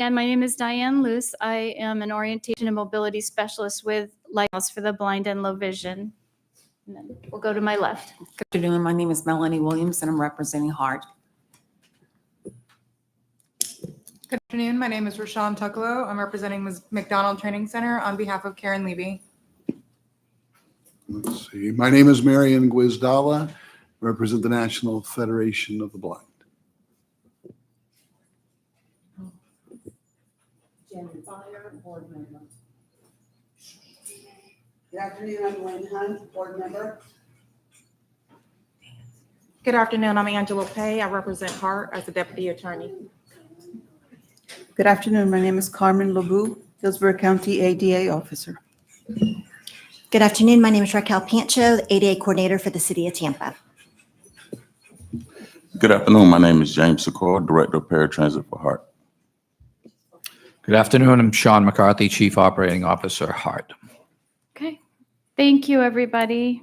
And my name is Diane Luce. I am an orientation and mobility specialist with Lighthouse for the Blind and Low Vision. And then we'll go to my left. Good afternoon. My name is Melanie Williams, and I'm representing HART. Good afternoon. My name is Rashawn Tucklow. I'm representing Ms. McDonald Training Center on behalf of Karen Levy. Let's see. My name is Marian Guizdala. Represent the National Federation of the Blind. Board member. Good afternoon, I'm Lynn Hunt, board member. Good afternoon. I'm Angela Pay. I represent HART as a deputy attorney. Good afternoon. My name is Carmen Lebu, Hillsborough County ADA officer. Good afternoon. My name is Raquel Pancho, the ADA coordinator for the city of Tampa. Good afternoon. My name is James Secor, Director of Paratransit for HART. Good afternoon. I'm Sean McCarthy, Chief Operating Officer, HART. Okay. Thank you, everybody.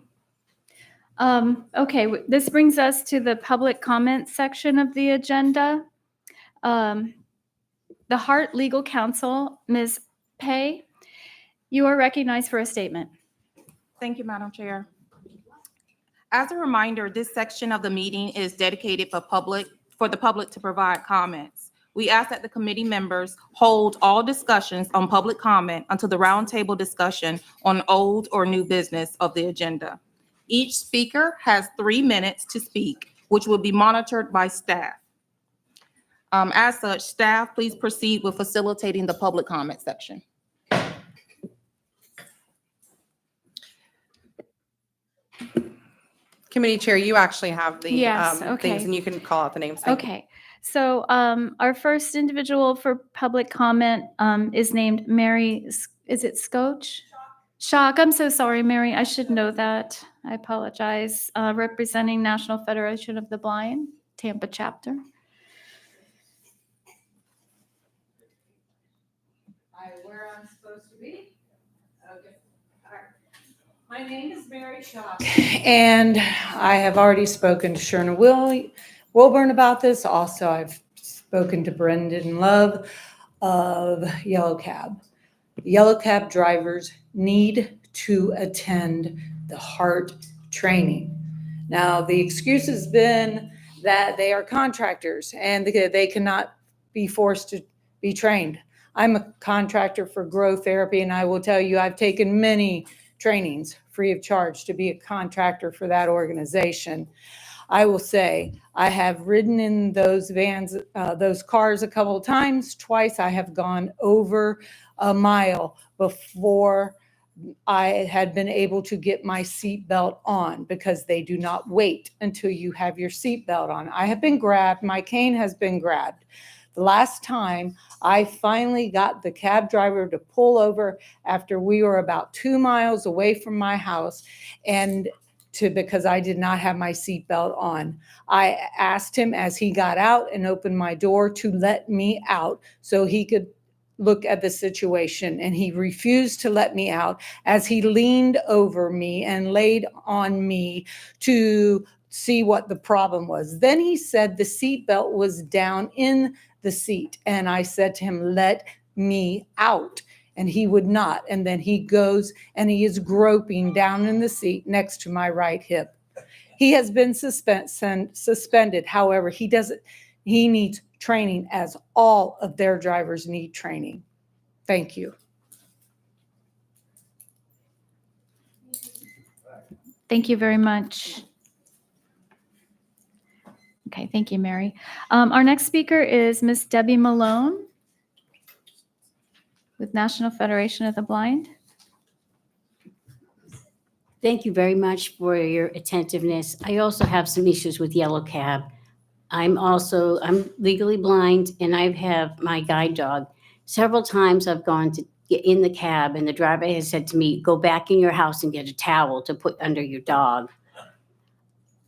Okay, this brings us to the public comment section of the agenda. The HART Legal Counsel, Ms. Pei, you are recognized for a statement. Thank you, Madam Chair. As a reminder, this section of the meeting is dedicated for the public to provide comments. We ask that the committee members hold all discussions on public comment until the roundtable discussion on old or new business of the agenda. Each speaker has 3 minutes to speak, which will be monitored by staff. As such, staff, please proceed with facilitating the public comment section. Committee Chair, you actually have the Yes, okay. things, and you can call out the names. Okay, so our first individual for public comment is named Mary, is it Scotch? Shock, I'm so sorry, Mary, I should know that. I apologize. Representing National Federation of the Blind, Tampa chapter. Where I'm supposed to be? Okay. All right. My name is Mary Shock, and I have already spoken to Sherna Wilburn about this. Also, I've spoken to Brendan Love of Yellow Cab. Yellow Cab drivers need to attend the HART training. Now, the excuse has been that they are contractors and they cannot be forced to be trained. I'm a contractor for Grow Therapy, and I will tell you I've taken many trainings free of charge to be a contractor for that organization. I will say I have ridden in those vans, those cars a couple of times. Twice I have gone over a mile before I had been able to get my seatbelt on, because they do not wait until you have your seatbelt on. I have been grabbed. My cane has been grabbed. The last time I finally got the cab driver to pull over after we were about 2 miles away from my house, and because I did not have my seatbelt on. I asked him as he got out and opened my door to let me out so he could look at the situation, and he refused to let me out as he leaned over me and laid on me to see what the problem was. Then he said the seatbelt was down in the seat, and I said to him, "Let me out." And he would not. And then he goes and he is groping down in the seat next to my right hip. He has been suspended. However, he needs training, as all of their drivers need training. Thank you. Thank you very much. Okay, thank you, Mary. Our next speaker is Miss Debbie Malone with National Federation of the Blind. Thank you very much for your attentiveness. I also have some issues with Yellow Cab. I'm legally blind, and I have my guide dog. Several times I've gone to get in the cab, and the driver has said to me, "Go back in your house and get a towel to put under your dog."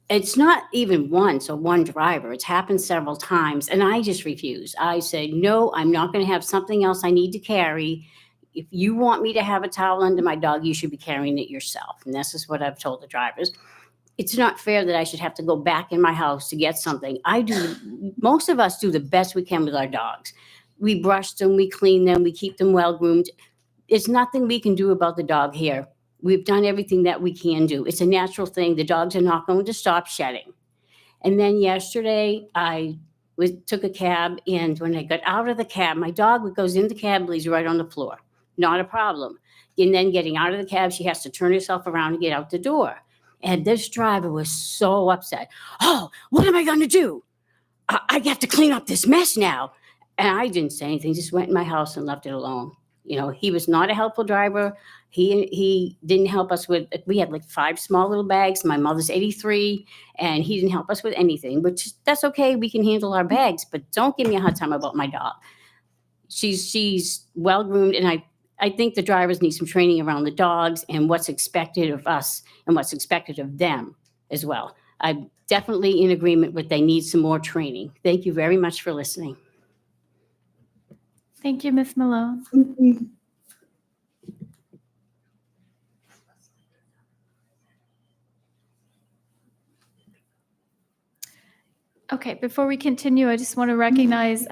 It's not even once or one driver. It's happened several times, and I just refuse. I said, "No, I'm not going to have something else I need to carry. If you want me to have a towel under my dog, you should be carrying it yourself." And this is what I've told the drivers. It's not fair that I should have to go back in my house to get something. Most of us do the best we can with our dogs. We brush them, we clean them, we keep them well groomed. There's nothing we can do about the dog here. We've done everything that we can do. It's a natural thing. The dogs are not going to stop shedding. And then yesterday, took a cab, and when I got out of the cab, my dog goes in the cab, lays right on the floor. Not a problem. And then getting out of the cab, she has to turn herself around and get out the door. And this driver was so upset. Oh, what am I going to do? I have to clean up this mess now. And I didn't say anything, just went in my house and left it alone. You know, he was not a helpful driver. He didn't help us with, we had like 5 small little bags. My mother's 83, and he didn't help us with anything, which that's okay. We can handle our bags, but don't give me a hard time about my dog. She's well groomed, and I think the drivers need some training around the dogs and what's expected of us and what's expected of them as well. I'm definitely in agreement with they need some more training. Thank you very much for listening. Thank you, Ms. Malone. Okay, before we continue, I just want to recognize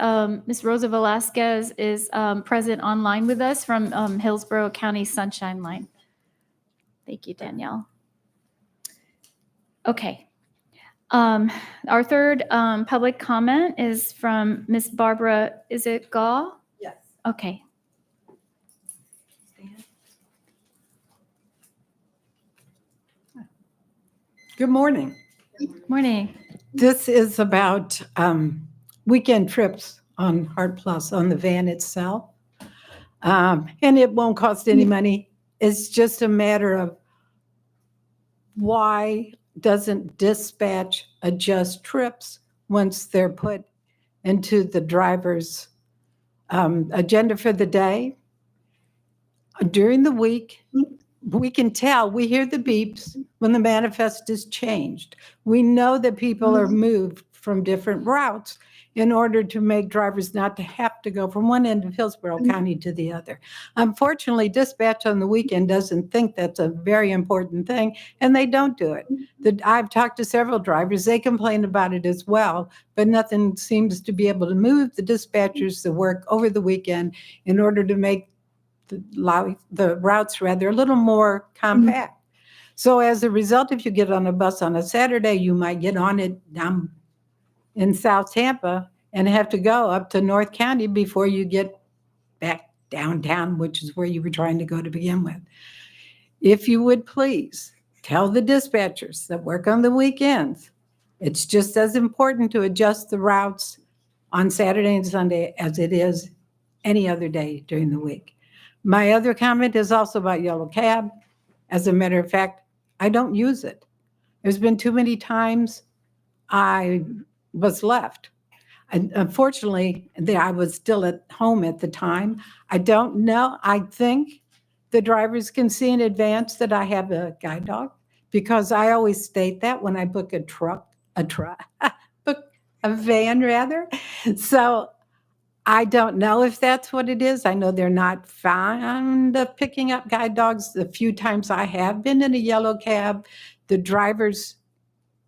Ms. Rosa Velasquez is present online with us from Hillsborough County Sunshine Line. Thank you, Danielle. Okay. Our third public comment is from Ms. Barbara, is it Gaw? Yes. Okay. Good morning. Morning. This is about weekend trips on HART Plus on the van itself. And it won't cost any money. It's just a matter of why doesn't dispatch adjust trips once they're put into the driver's agenda for the day? During the week, we can tell, we hear the beeps when the manifest is changed. We know that people are moved from different routes in order to make drivers not to have to go from one end of Hillsborough County to the other. Unfortunately, dispatch on the weekend doesn't think that's a very important thing, and they don't do it. I've talked to several drivers, they complain about it as well, but nothing seems to be able to move the dispatchers to work over the weekend in order to make the routes rather a little more compact. So as a result, if you get on a bus on a Saturday, you might get on it down in South Tampa and have to go up to North County before you get back downtown, which is where you were trying to go to begin with. If you would please tell the dispatchers that work on the weekends, it's just as important to adjust the routes on Saturday and Sunday as it is any other day during the week. My other comment is also about yellow cab. As a matter of fact, I don't use it. There's been too many times I was left. And unfortunately, I was still at home at the time. I don't know. I think the drivers can see in advance that I have a guide dog, because I always state that when I book book a van rather. So I don't know if that's what it is. I know they're not fond of picking up guide dogs. The few times I have been in a yellow cab, the drivers,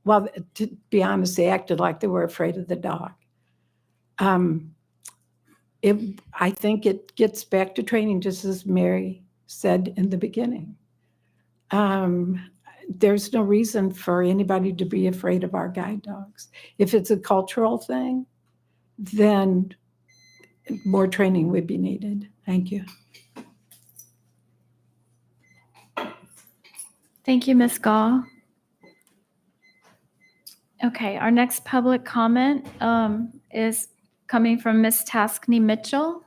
well, to be honest, they acted like they were afraid of the dog. I think it gets back to training, just as Mary said in the beginning. There's no reason for anybody to be afraid of our guide dogs. If it's a cultural thing, then more training would be needed. Thank you. Thank you, Ms. Gaw. Okay, our next public comment is coming from Ms. Taskney Mitchell.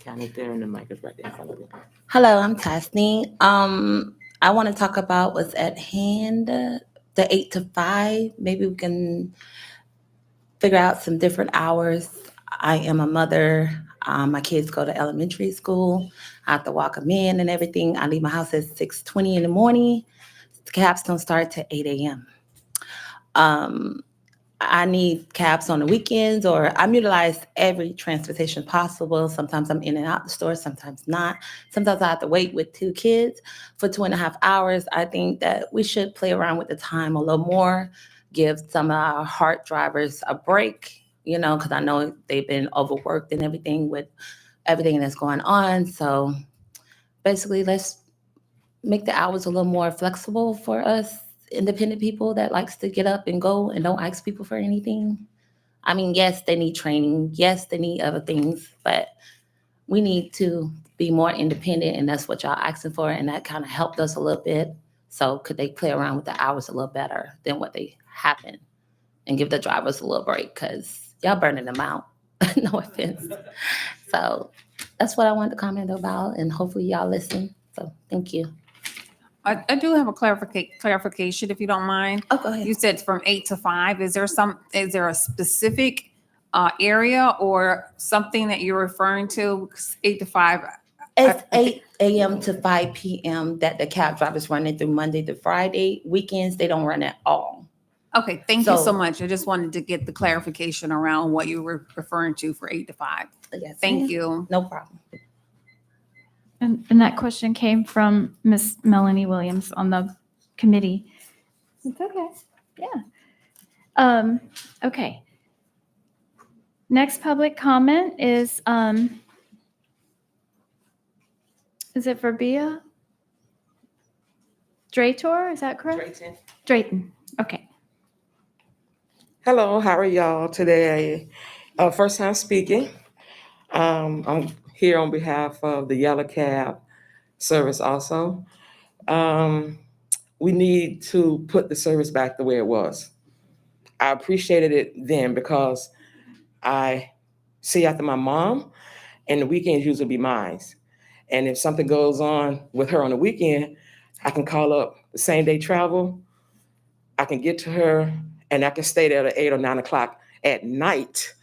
County there, and the mic is right there in front of you. Hello, I'm Tasney. I want to talk about what's at hand, the 8 to 5. Maybe we can figure out some different hours. I am a mother. My kids go to elementary school. I have to walk them in and everything. I leave my house at 6:20 in the morning. The cabs don't start till 8 a.m. I need cabs on the weekends, or I'm utilized every transportation possible. Sometimes I'm in and out the store, sometimes not. Sometimes I have to wait with 2 kids for 2.5 hours. I think that we should play around with the time a little more, give some of our HART drivers a break, because I know they've been overworked and everything with everything that's going on. So basically, let's make the hours a little more flexible for us independent people that likes to get up and go and don't ask people for anything. I mean, yes, they need training. Yes, they need other things, but we need to be more independent, and that's what y'all asking for, and that kind of helped us a little bit. So could they play around with the hours a little better than what they have been and give the drivers a little break, because y'all burning them out. No offense. So that's what I wanted to comment about, and hopefully y'all listen. So thank you. I do have a clarification, if you don't mind. Oh, go ahead. You said from 8 to 5. Is there a specific area or something that you're referring to? 'Cause 8 to 5. It's 8 a.m. to 5 p.m. that the cab drivers running through Monday to Friday. Weekends, they don't run at all. Okay, thank you so So- much. I just wanted to get the clarification around what you were referring to for 8 to 5. Yes, Thank ma'am. you. No problem. And that question came from Miss Melanie Williams on the committee. It's okay. Yeah. Okay. Next public comment is it for Bia? Drator, is that correct? Drayton. Okay. Hello, how are y'all today? First time speaking. I'm here on behalf of the Yellow Cab service also. We need to put the service back the way it was. I appreciated it then because I see after my mom, and the weekends usually be mine. And if something goes on with her on the weekend, I can call up the same day travel. I can get to her, and I can stay there at 8 or 9 o'clock at night.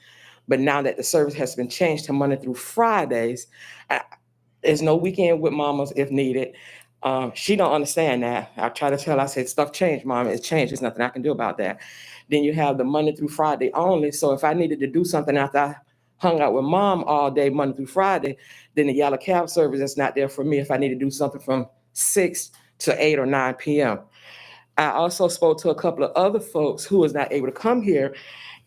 But now that the service has been changed to Monday through Fridays, there's no weekend with mamas if needed. She don't understand that. I try to tell her, I said, stuff changed, mom. It's changed. There's nothing I can do about that. Then you have the Monday through Friday only. So if I needed to do something after I hung out with mom all day, Monday through Friday, then the Yellow Cab service is not there for me if I need to do something from 6 to 8 or 9 p.m. I also spoke to a couple of other folks who was not able to come here,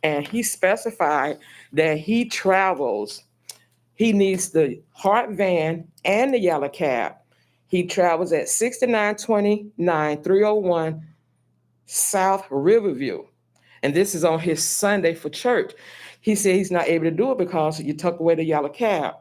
and he specified that he travels. He needs the HART van and the Yellow Cab. He travels at 6929 301 South Riverview. And this is on his Sunday for church. He said he's not able to do it because you took away the Yellow Cab.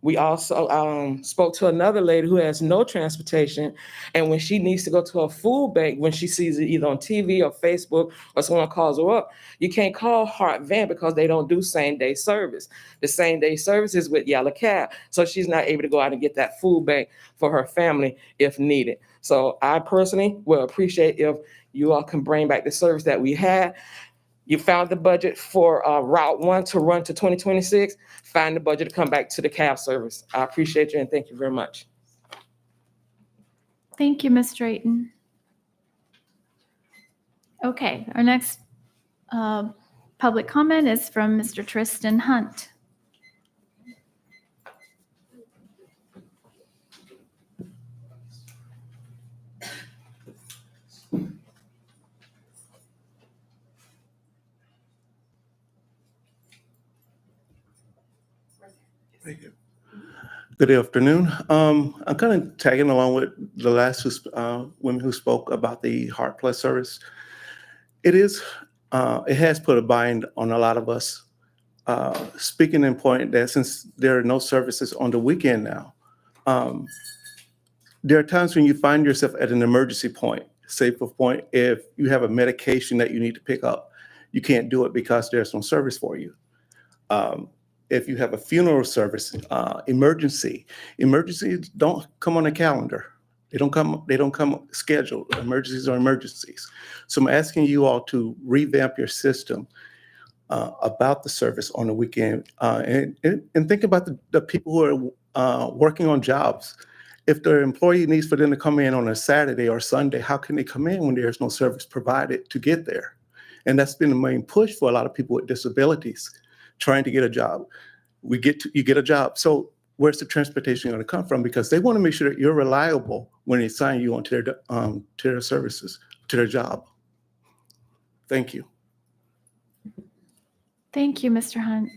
We also spoke to another lady who has no transportation. And when she needs to go to a food bank, when she sees it either on TV or Facebook or someone calls her up, you can't call HART Van because they don't do same day service. The same day service is with Yellow Cab. So she's not able to go out and get that food bank for her family if needed. So I personally will appreciate if you all can bring back the service that we had. You found the budget for Route 1 to run to 2026. Find the budget to come back to the cab service. I appreciate you and thank you very much. Thank you, Ms. Drayton. Okay, our next public comment is from Mr. Tristan Hunt. Thank you. Good afternoon. I'm kind of tagging along with the last women who spoke about the HART Plus service. It has put a bind on a lot of us. Speaking in point that since there are no services on the weekend now, there are times when you find yourself at an emergency point. Say for point, if you have a medication that you need to pick up, you can't do it because there's no service for you. If you have a funeral service, emergencies don't come on a calendar. They don't come scheduled. Emergencies are emergencies. So I'm asking you all to revamp your system about the service on the weekend and think about the people who are working on jobs. If their employee needs for them to come in on a Saturday or Sunday, how can they come in when there's no service provided to get there? And that's been the main push for a lot of people with disabilities trying to get a job. You get a job. So where's the transportation going to come from? Because they want to make sure that you're reliable when they sign you on to their services, to their job. Thank you. Thank you, Mr. Hunt.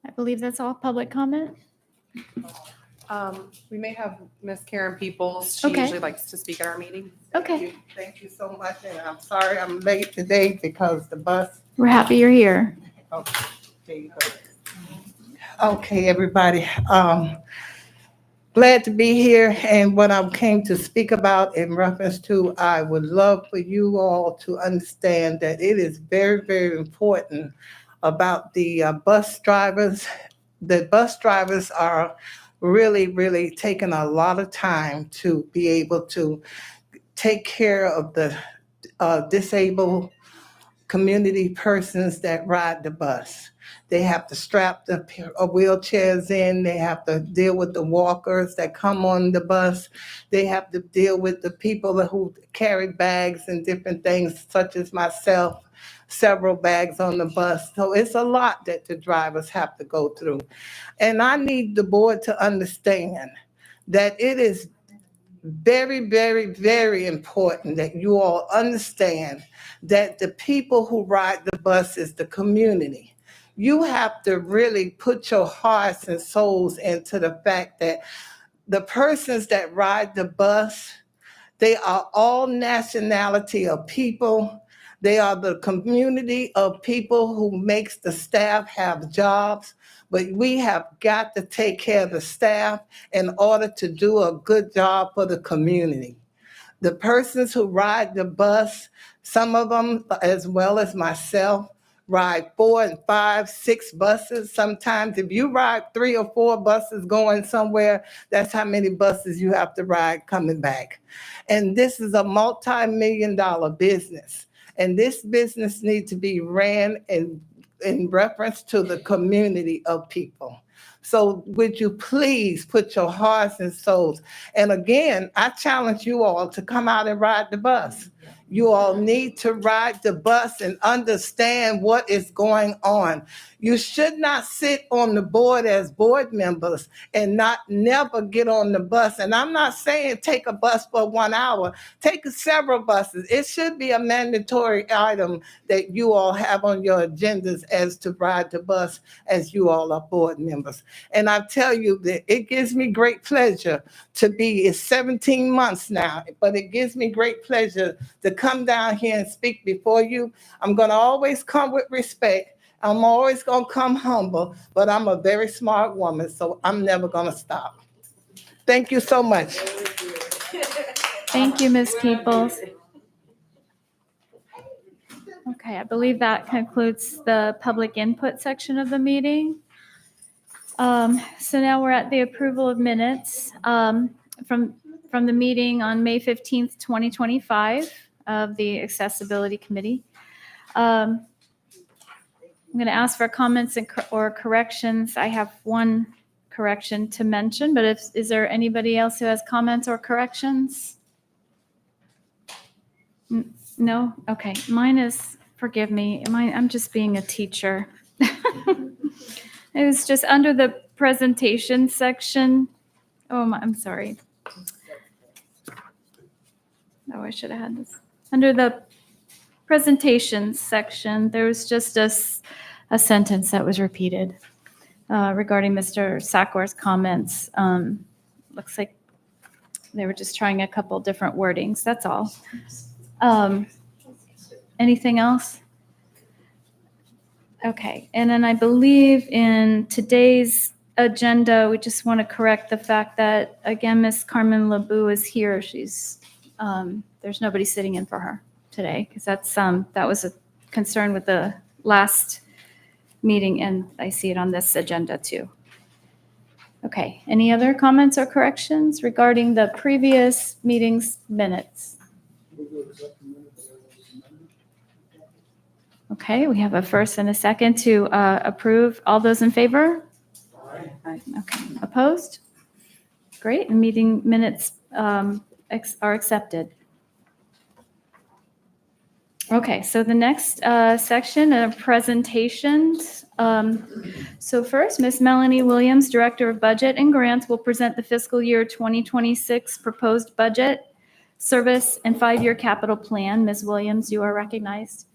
I believe that's all public comment. We may have Miss Karen Peoples. She Okay. usually likes to speak at our meeting. Okay, Thank you so much, and I'm sorry I'm late today because the bus. we're happy you're here. Okay, there you go. Okay, everybody, glad to be here, and what I came to speak about in reference to, I would love for you all to understand that it is very, very important about the bus drivers. The bus drivers are really, really taking a lot of time to be able to take care of the disabled community persons that ride the bus. They have to strap the wheelchairs in. They have to deal with the walkers that come on the bus. They have to deal with the people who carry bags and different things, such as myself, several bags on the bus. So it's a lot that the drivers have to go through. And I need the board to understand that it is very, very, very important that you all understand that the people who ride the bus is the community. You have to really put your hearts and souls into the fact that the persons that ride the bus, they are all nationality of people. They are the community of people who makes the staff have jobs. But we have got to take care of the staff in order to do a good job for the community. The persons who ride the bus, some of them, as well as myself, ride 4 and 5, 6 buses. Sometimes if you ride 3 or 4 buses going somewhere, that's how many buses you have to ride coming back. And this is a multi-million-dollar business. And this business needs to be ran in reference to the community of people. So would you please put your hearts and souls, and again, I challenge you all to come out and ride the bus. You all need to ride the bus and understand what is going on. You should not sit on the board as board members and never get on the bus. And I'm not saying take a bus for 1 hour, take several buses. It should be a mandatory item that you all have on your agendas as to ride the bus as you all are board members. And I tell you that it gives me great pleasure to be, it's 17 months now, but it gives me great pleasure to come down here and speak before you. I'm going to always come with respect. I'm always going to come humble, but I'm a very smart woman, so I'm never going to stop. Thank you so much. Thank you, Ms. Peoples. Okay, I believe that concludes the public input section of the meeting. So now we're at the approval of minutes from the meeting on May 15th, 2025 of the Accessibility Committee. I'm going to ask for comments or corrections. I have one correction to mention, but is there anybody else who has comments or corrections? No? Okay. Mine is, forgive me, I'm just being a teacher. It was just under the presentation section. Oh, I'm sorry. Oh, I should have had this. Under the presentation section, there was just a sentence that was repeated regarding Mr. Sakor's comments. Looks like they were just trying a couple different wordings. That's all. Anything else? Okay, and then I believe in today's agenda, we just want to correct the fact that, again, Ms. Carmen LeBou is here. She's, there's nobody sitting in for her today, because that was a concern with the last meeting, and I see it on this agenda too. Okay, any other comments or corrections regarding the previous meeting's minutes? Okay, we have a first and a second to approve. All those in favor? Aye. Okay, opposed? Great, and meeting minutes are accepted. Okay, so the next section of presentations. So first, Ms. Melanie Williams, Director of Budget and Grants, will present the fiscal year 2026 proposed budget, service, and 5-year capital plan. Ms. Williams, you are recognized.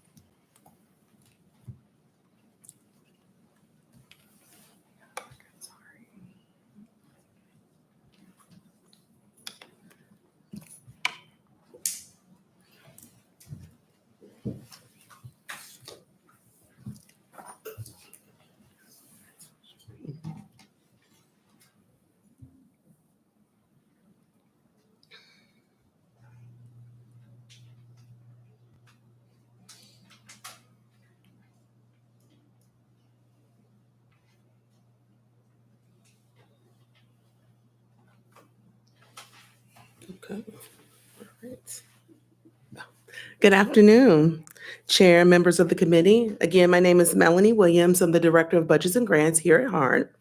Okay. All right. Good afternoon, Chair, members of the committee. Again, my name is Melanie Williams. I'm the Director of Budgets and Grants here at HART.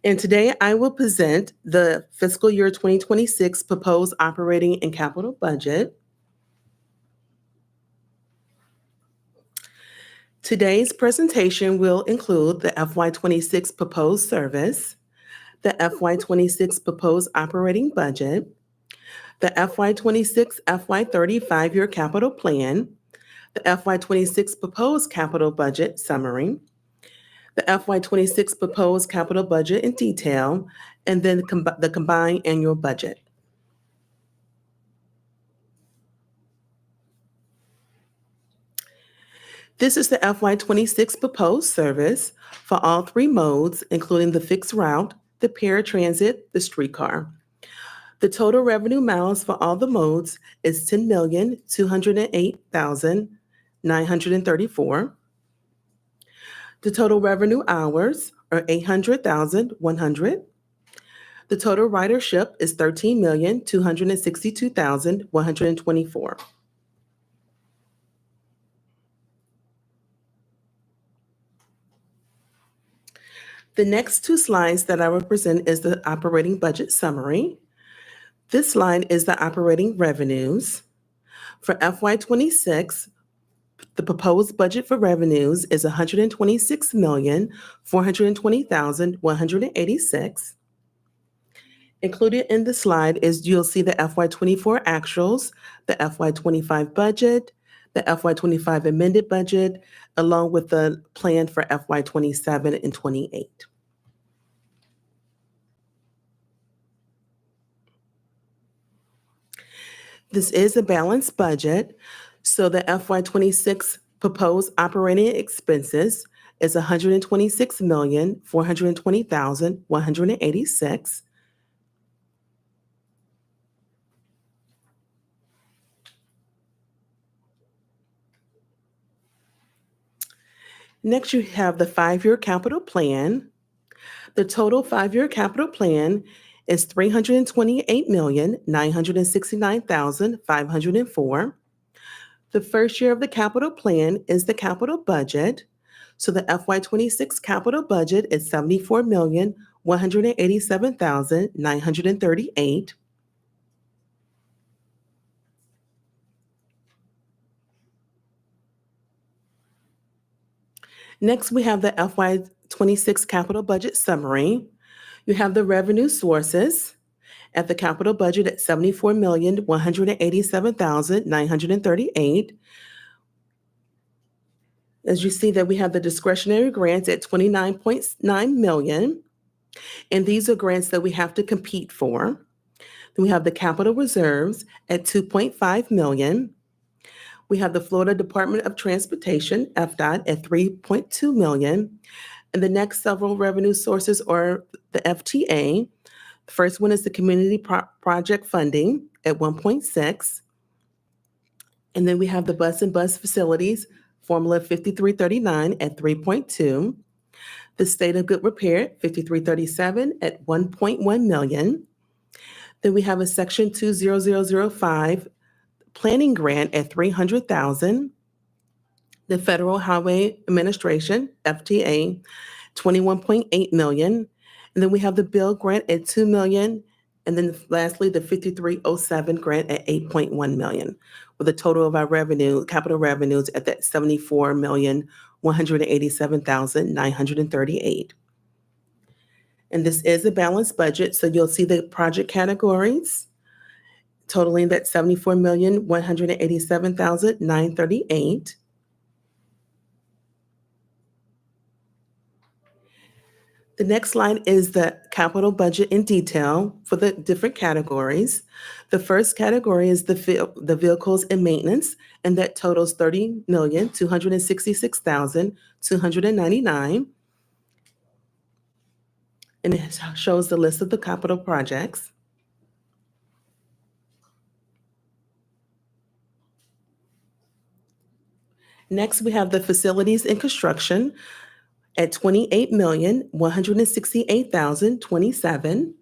And today I will present the fiscal year 2026 proposed operating and capital budget. Today's presentation will include the FY26 proposed service, the FY26 proposed operating budget, the FY26 FY30 5-year capital plan, the FY26 proposed capital budget summary, the FY26 proposed capital budget in detail, and then the combined annual budget. This is the FY26 proposed service for all 3 modes, including the fixed route, the paratransit, the streetcar. The total revenue miles for all the modes is 10,208,934. The total revenue hours are 800,100. The total ridership is 13,262,124. The next 2 slides that I will present is the operating budget summary. This slide is the operating revenues. For FY26, the proposed budget for revenues is $126,420,186. Included in the slide is you'll see the FY24 actuals, the FY25 budget, the FY25 amended budget, along with the plan for FY27 and 28. This is a balanced budget, so the FY26 proposed operating expenses is $126,420,186. Next, you have the 5-year capital plan. The total 5-year capital plan is $328,969,504. The first year of the capital plan is the capital budget. So the FY26 capital budget is $74,187,938. Next, we have the FY26 capital budget summary. You have the revenue sources at the capital budget at $74,187,938. As you see that we have the discretionary grants at $29.9 million, and these are grants that we have to compete for. Then we have the capital reserves at $2.5 million. We have the Florida Department of Transportation, FDOT, at $3.2 million. And the next several revenue sources are the FTA. The first one is the community project funding at 1.6. And then we have the bus and bus facilities, Formula 5339 at 3.2. The State of Good Repair, 5337 at 1.1 million. Then we have a Section 20005 planning grant at $300,000. The Federal Highway Administration, FTA, $21.8 million. And then we have the bill grant at $2 million And then lastly, the 5307 grant at 8.1 million, with a total of our revenue, capital revenues at that 74,187,938. And this is a balanced budget, so you'll see the project categories totaling that 74,187,938. The next line is the capital budget in detail for the different categories. The first category is the vehicles and maintenance, and that totals 30,266,299. And it shows the list of the capital projects. Next, we have the facilities and construction at 28,168,027.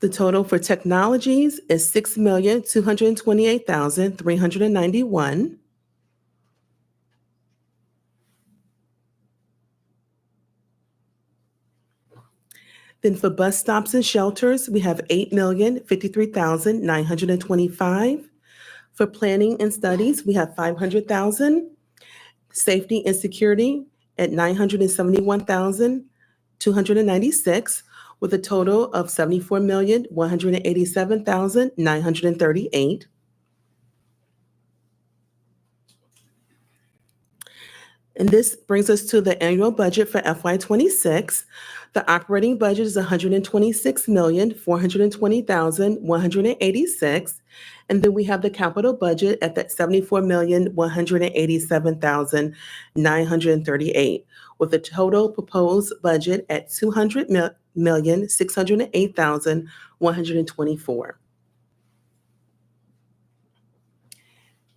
The total for technologies is 6,228,391. Then for bus stops and shelters, we have 8,053,925. For planning and studies, we have 500,000. Safety and security at 971,296, with a total of 74,187,938. And this brings us to the annual budget for FY26. The operating budget is 126,420,186. And then we have the capital budget at that 74,187,938, with a total proposed budget at 200,608,124.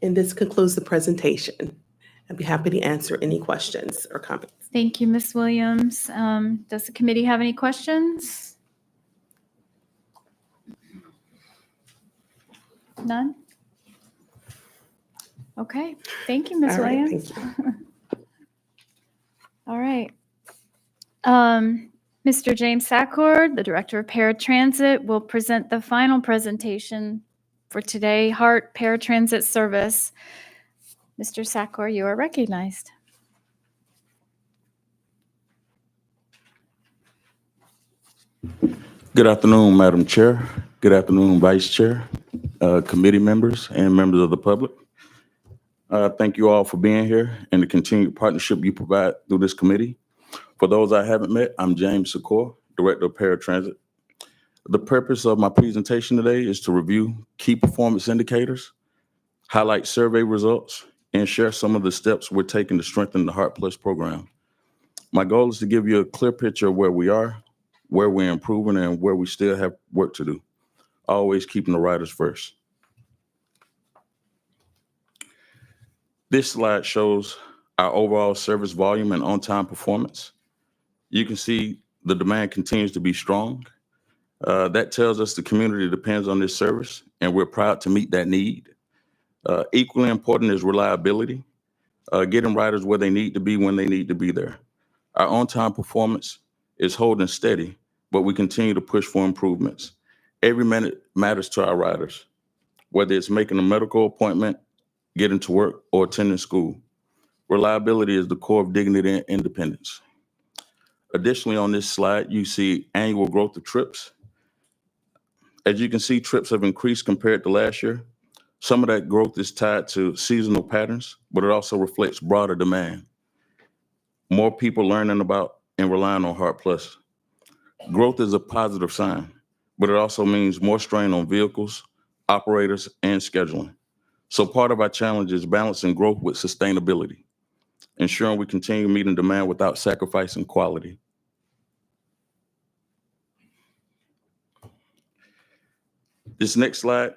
And this concludes the presentation. I'd be happy to answer any questions or comments. Thank you, Ms. Williams. Does the committee have any questions? None? Okay, thank you, Ms. All right, Williams. thank you. All right. Mr. James Sackord, the Director of Paratransit, will present the final presentation for today, HART Paratransit Service. Mr. Sackor, you are recognized. Good afternoon, Madam Chair. Good afternoon, Vice Chair, committee members, and members of the public. Thank you all for being here and the continued partnership you provide through this committee. For those I haven't met, I'm James Sackor, Director of Paratransit. The purpose of my presentation today is to review key performance indicators, highlight survey results, and share some of the steps we're taking to strengthen the HART Plus program. My goal is to give you a clear picture of where we are, where we're improving, and where we still have work to do, always keeping the riders first. This slide shows our overall service volume and on-time performance. You can see the demand continues to be strong. That tells us the community depends on this service, and we're proud to meet that need. Equally important is reliability, getting riders where they need to be when they need to be there. Our on-time performance is holding steady, but we continue to push for improvements. Every minute matters to our riders, whether it's making a medical appointment, getting to work, or attending school. Reliability is the core of dignity and independence. Additionally, on this slide, you see annual growth of trips. As you can see, trips have increased compared to last year. Some of that growth is tied to seasonal patterns, but it also reflects broader demand. More people learning about and relying on HART Plus. Growth is a positive sign, but it also means more strain on vehicles, operators, and scheduling. So part of our challenge is balancing growth with sustainability, ensuring we continue meeting demand without sacrificing quality. This next slide,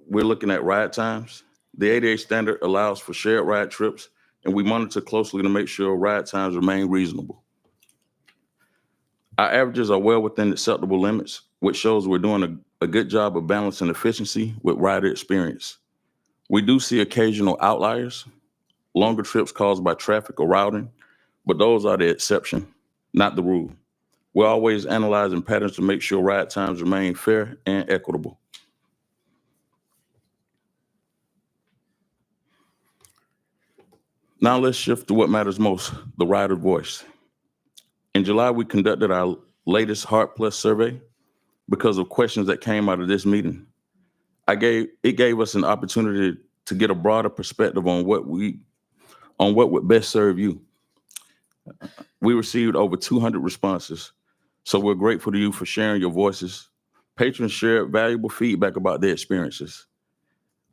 we're looking at ride times. The ADA standard allows for shared ride trips, and we monitor closely to make sure ride times remain reasonable. Our averages are well within acceptable limits, which shows we're doing a good job of balancing efficiency with rider experience. We do see occasional outliers, longer trips caused by traffic or routing, but those are the exception, not the rule. We're always analyzing patterns to make sure ride times remain fair and equitable. Now let's shift to what matters most, the rider voice. In July, we conducted our latest HART Plus survey because of questions that came out of this meeting. It gave us an opportunity to get a broader perspective on what would best serve you. We received over 200 responses, so we're grateful to you for sharing your voices. Patrons shared valuable feedback about their experiences.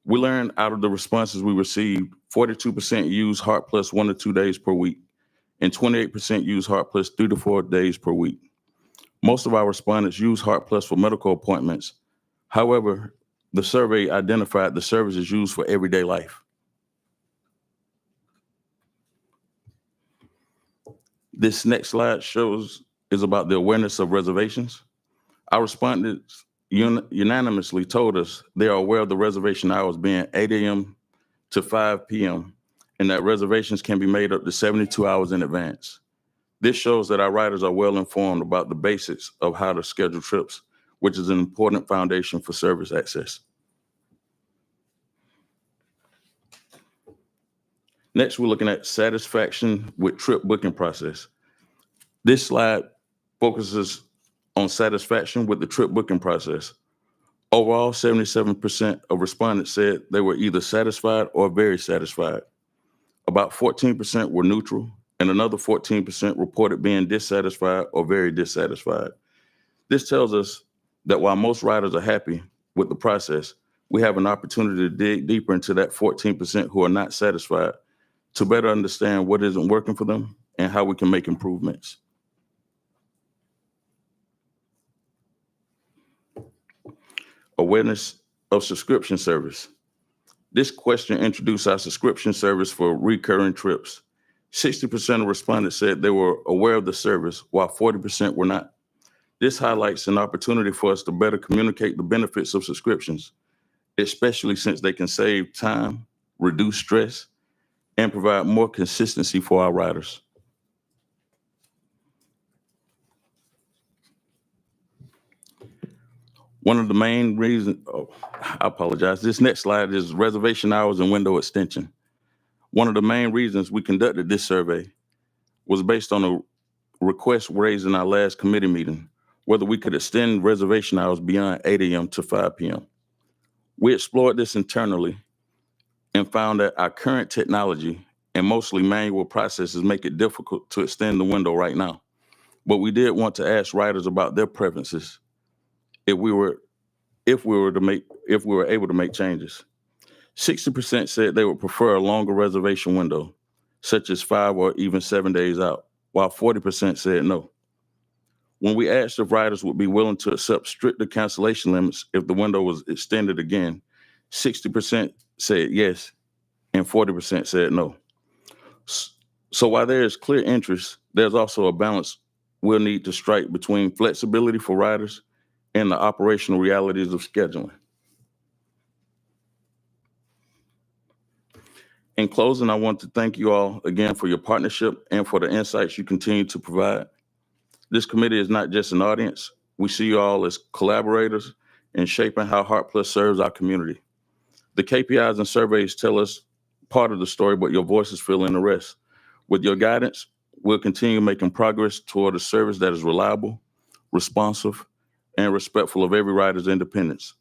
We learned out of the responses we received, 42% use HART Plus 1 to 2 days per week, and 28% use HART Plus 3 to 4 days per week. Most of our respondents use HART Plus for medical appointments. However, the survey identified the services used for everyday life. This next slide is about the awareness of reservations. Our respondents unanimously told us they are aware of the reservation hours being 8 a.m. to 5 p.m. and that reservations can be made up to 72 hours in advance. This shows that our riders are well informed about the basics of how to schedule trips, which is an important foundation for service access. Next, we're looking at satisfaction with trip booking process. This slide focuses on satisfaction with the trip booking process. Overall, 77% of respondents said they were either satisfied or very satisfied. About 14% were neutral, and another 14% reported being dissatisfied or very dissatisfied. This tells us that while most riders are happy with the process, we have an opportunity to dig deeper into that 14% who are not satisfied to better understand what isn't working for them and how we can make improvements. Awareness of subscription service. This question introduced our subscription service for recurring trips. 60% of respondents said they were aware of the service, while 40% were not. This highlights an opportunity for us to better communicate the benefits of subscriptions, especially since they can save time, reduce stress, and provide more consistency for our riders. One of the main reasons, I apologize, this next slide is reservation hours and window extension. One of the main reasons we conducted this survey was based on a request raised in our last committee meeting, whether we could extend reservation hours beyond 8 a.m. to 5 p.m. We explored this internally and found that our current technology and mostly manual processes make it difficult to extend the window right now. But we did want to ask riders about their preferences if we were able to make changes. 60% said they would prefer a longer reservation window, such as 5 or even 7 days out, while 40% said no. When we asked if riders would be willing to accept stricter cancellation limits if the window was extended again, 60% said yes, and 40% said no. So while there is clear interest, there's also a balance we'll need to strike between flexibility for riders and the operational realities of scheduling. In closing, I want to thank you all again for your partnership and for the insights you continue to provide. This committee is not just an audience. We see you all as collaborators in shaping how HART Plus serves our community. The KPIs and surveys tell us part of the story, but your voices fill in the rest. With your guidance, we'll continue making progress toward a service that is reliable, responsive, and respectful of every rider's independence.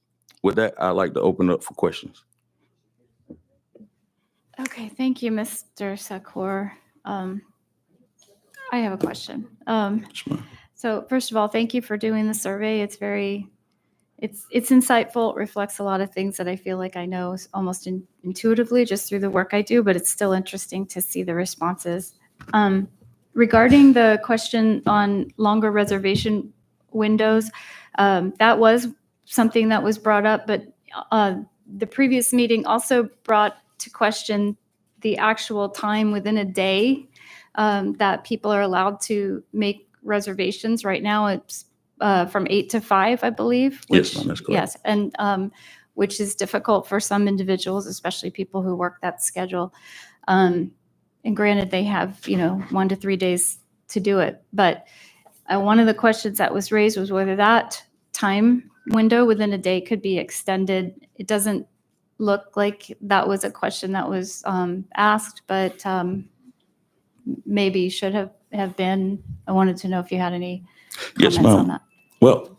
With that, I'd like to open up for questions. Okay, thank you, Mr. Sakor. I have a question. So first of all, thank you for doing the survey. It's insightful. It reflects a lot of things that I feel like I know almost intuitively just through the work I do, but it's still interesting to see the responses. Regarding the question on longer reservation windows, that was something that was brought up, but the previous meeting also brought to question the actual time within a day that people are allowed to make reservations. Right now, it's from 8 to 5, I believe. Yes, ma'am, that's correct. Yes, and which is difficult for some individuals, especially people who work that schedule. And granted, they have, 1 to 3 days to do it. But one of the questions that was raised was whether that time window within a day could be extended. It doesn't look like that was a question that was asked, but maybe should have been. I wanted to know if you had any Yes, comments on ma'am. that. Well,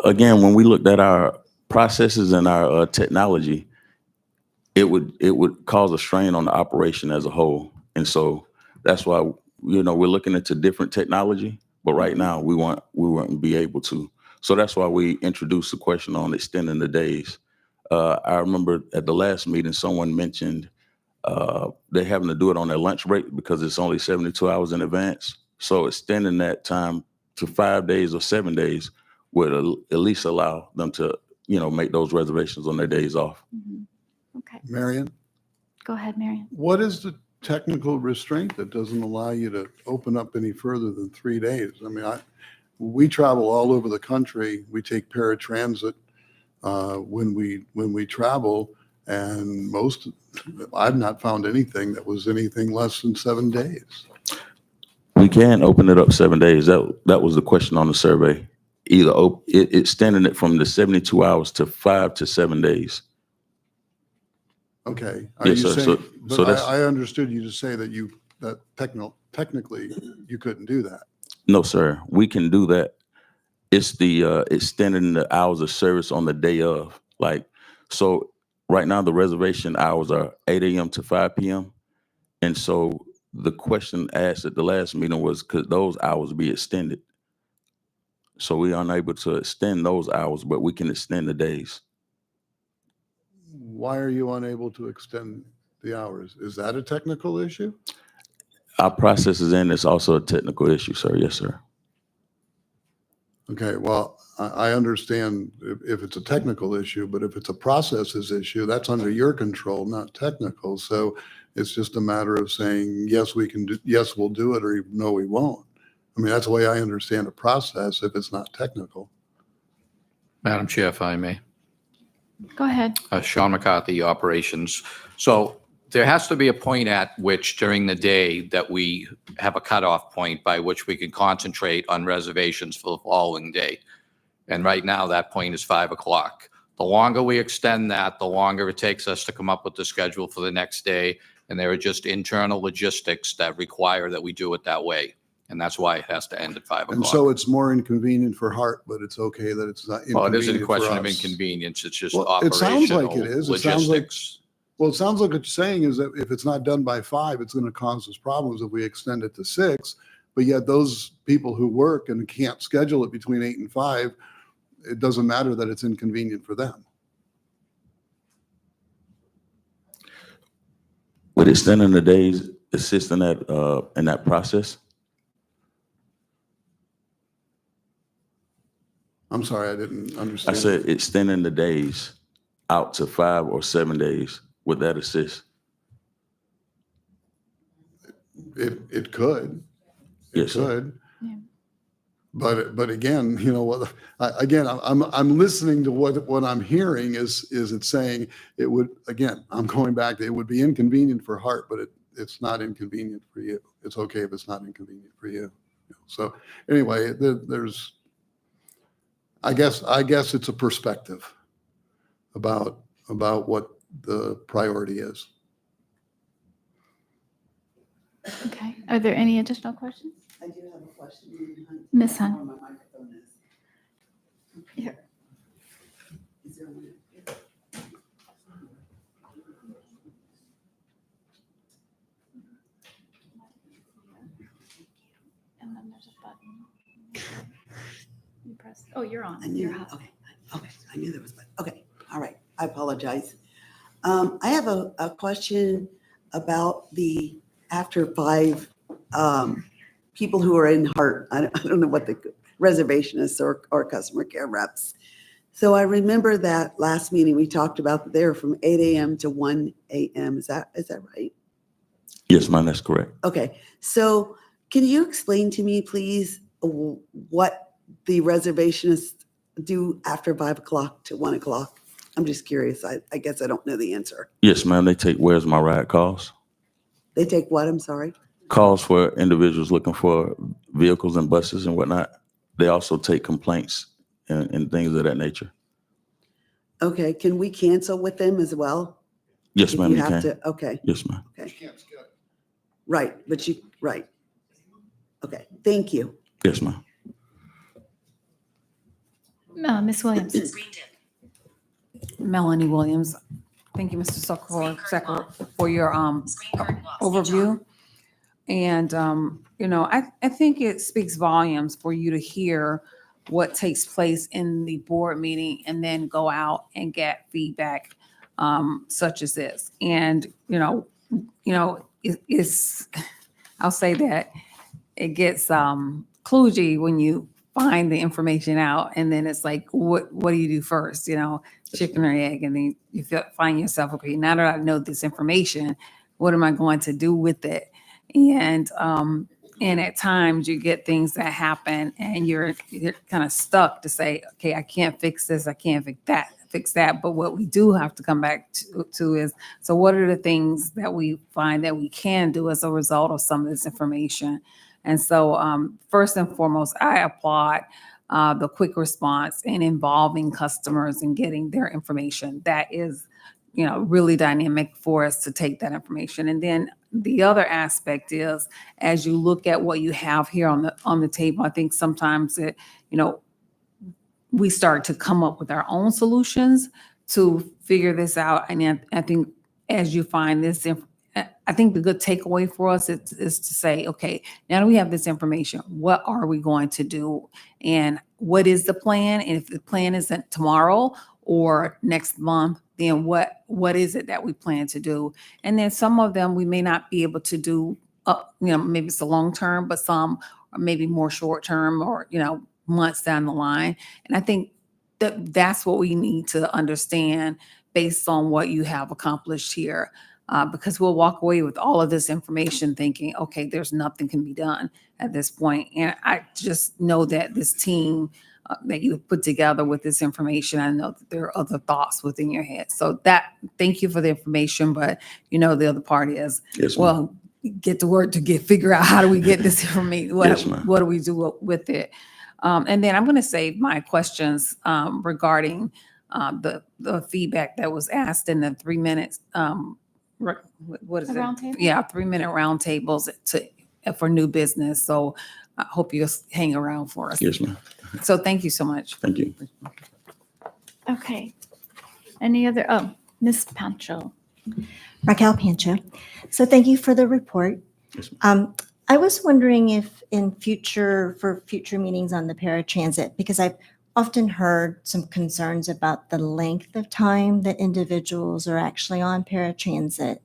again, when we looked at our processes and our technology, it would cause a strain on the operation as a whole. And so that's why, we're looking into different technology, but right now we wouldn't be able to. So that's why we introduced the question on extending the days. I remember at the last meeting, someone mentioned they having to do it on their lunch break because it's only 72 hours in advance. So extending that time to 5 days or 7 days would at least allow them to, make those reservations on their days off. Okay. Marion, Go ahead, Marion. what is the technical restraint that doesn't allow you to open up any further than 3 days? I mean, we travel all over the country. We take paratransit when we travel, and I've not found anything that was anything less than 7 days. We can open it up 7 days. That was the question on the survey. Either extending it from the 72 hours to 5 to 7 days. Okay. Are Yes, you sir. saying? So But that's I understood you to say that technically you couldn't do that. no, sir. We can do that. It's the extending the hours of service on the day of. So right now the reservation hours are 8 a.m. to 5 p.m. And so the question asked at the last meeting was, could those hours be extended? So we are unable to extend those hours, but we can extend the days. Why are you unable to extend the hours? Is that a technical issue? Our process is in. It's also a technical issue, sir. Yes, sir. Okay, well, I understand if it's a technical issue, but if it's a processes issue, that's under your control, not technical. So it's just a matter of saying, yes, we can do, yes, we'll do it, or no, we won't. I mean, that's the way I understand a process if it's not technical. Madam Chair, if I may. Go ahead. Sean McCarthy, Operations. So there has to be a point at which during the day that we have a cutoff point by which we can concentrate on reservations for the following day. And right now, that point is 5 o'clock. The longer we extend that, the longer it takes us to come up with the schedule for the next day. And there are just internal logistics that require that we do it that way. And that's why it has to end at 5 o'clock. And so it's more inconvenient for HART, but it's okay that it's not Well, inconvenient it isn't a question for of us. inconvenience. It's just Well, it sounds operational like it is. It sounds like, logistics. well, it sounds like what you're saying is that if it's not done by 5, it's going to cause us problems if we extend it to 6. But yet those people who work and can't schedule it between 8 and 5, it doesn't matter that it's inconvenient for them. With extending the days, assisting in that process. I'm sorry, I didn't I understand. said extending the days out to 5 or 7 days. Would that assist? It could. It Yes, sir. could. Yeah. But again, you know what? I'm listening to what I'm hearing is it saying it would, again, I'm going back to, it would be inconvenient for HART, but it's not inconvenient for you. It's okay if it's not inconvenient for you. So anyway, there's, I guess it's a perspective about what the priority is. Okay. Are there any additional questions? I do have a question. Ms. Hunt. Where my microphone is. Here. Is there one? And then there's a button. You press. Oh, you're on. I knew, You're hot. okay, I knew there was, but okay, all right, I apologize. I have a question about the after 5 people who are in HART. I don't know what the reservationists or customer care reps. So I remember that last meeting we talked about that they were from 8 a.m. to 1 a.m. Is that right? Yes, ma'am, that's correct. Okay, so can you explain to me, please, what the reservationists do after 5 o'clock to 1 o'clock? I'm just curious. I guess I don't know the answer. Yes, ma'am, they take Where's My Ride calls. They take what? I'm sorry. Calls for individuals looking for vehicles and buses and whatnot. They also take complaints and things of that nature. Okay, can we cancel with them as well? Yes, If ma'am, you you have can. to, okay, Yes, ma'am. okay. Right, but you, right. Okay, thank you. Yes, ma'am. Ms. Williams. Melanie Williams. Thank you, Mr. Zucker, for your overview. And, I think it speaks volumes for you to hear what takes place in the board meeting and then go out and get feedback such as this. And, it's, I'll say that it gets kludgy when you find the information out and then it's like, what do you do first? Chicken or egg, and then you find yourself, okay, now that I know this information, what am I going to do with it? And at times you get things that happen and you're kind of stuck to say, okay, I can't fix this, I can't fix that. But what we do have to come back to is, so what are the things that we find that we can do as a result of some of this information? And so first and foremost, I applaud the quick response and involving customers and getting their information. That is, really dynamic for us to take that information. And then the other aspect is, as you look at what you have here on the table, I think sometimes we start to come up with our own solutions to figure this out. And I think as you find this I think the good takeaway for us is to say, okay, now that we have this information, what are we going to do? And what is the plan? And if the plan isn't tomorrow or next month, then what is it that we plan to do? And then some of them we may not be able to do, maybe it's a long term, but some are maybe more short term or, months down the line. And I think that's what we need to understand based on what you have accomplished here. Because we'll walk away with all of this information thinking, okay, there's nothing can be done at this point. And I just know that this team that you put together with this information, I know that there are other thoughts within your head. So thank you for the information. But the other part is, Yes, ma'am. well, get to work to figure out how do we get this information? Yes, ma'am. What do we do with it? And then I'm going to save my questions regarding the feedback that was asked in the 3 minutes. What is A it? roundtable? Yeah, 3-minute roundtables for new business. So I hope you'll hang around for us. Yes, ma'am. So thank you so much. Thank you. Okay. Any other, Ms. Pancho. Raquel Pancho. So thank you for the report. Yes, I was wondering if for future meetings on the paratransit, because I've often heard some concerns about the length of time that individuals are actually on paratransit.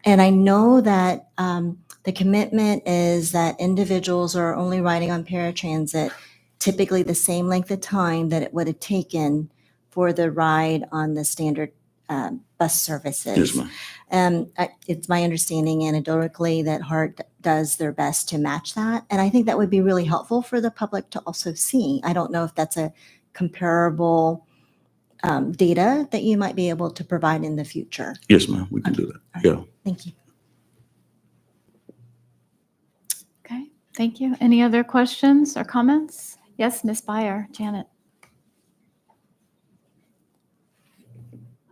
And I know that the commitment is that individuals are only riding on paratransit typically the same length of time that it would have taken for the ride on the standard bus services. Yes, ma'am. It's my understanding anecdotally that HART does their best to match that. And I think that would be really helpful for the public to also see. I don't know if that's a comparable data that you might be able to provide in the future. Yes, ma'am. We can do that. Yeah. Thank you. Okay, thank you. Any other questions or comments? Yes, Ms. Byer, Janet.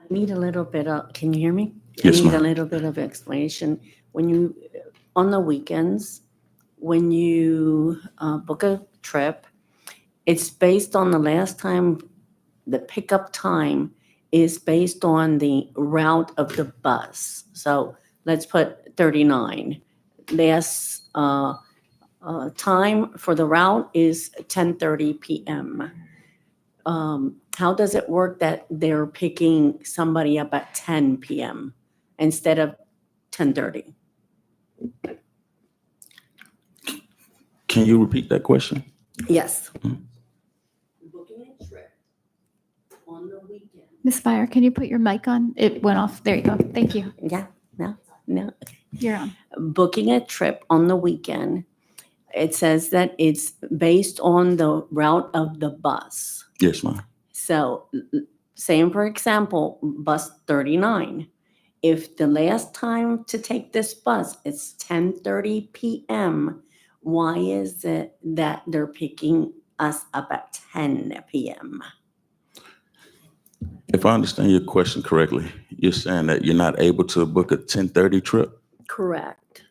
I need a little bit of, can you hear me? Yes, I need a ma'am. little bit of explanation. On the weekends, when you book a trip, it's based on the last time, the pickup time is based on the route of the bus. So let's put 39. Last time for the route is 10:30 p.m. How does it work that they're picking somebody up at 10 p.m. instead of 10:30? Can you repeat that question? Yes. Mhm. Booking a trip on the weekend. Ms. Byer, can you put your mic on? It went off. There you go. Thank you. Yeah, no. Okay. You're on. Booking a trip on the weekend, it says that it's based on the route of the bus. Yes, ma'am. So, same for example, bus 39. if the last time to take this bus is 10:30 p.m., why is it that they're picking us up at 10 p.m.? If I understand your question correctly, you're saying that you're not able to book a 10:30 trip? Correct.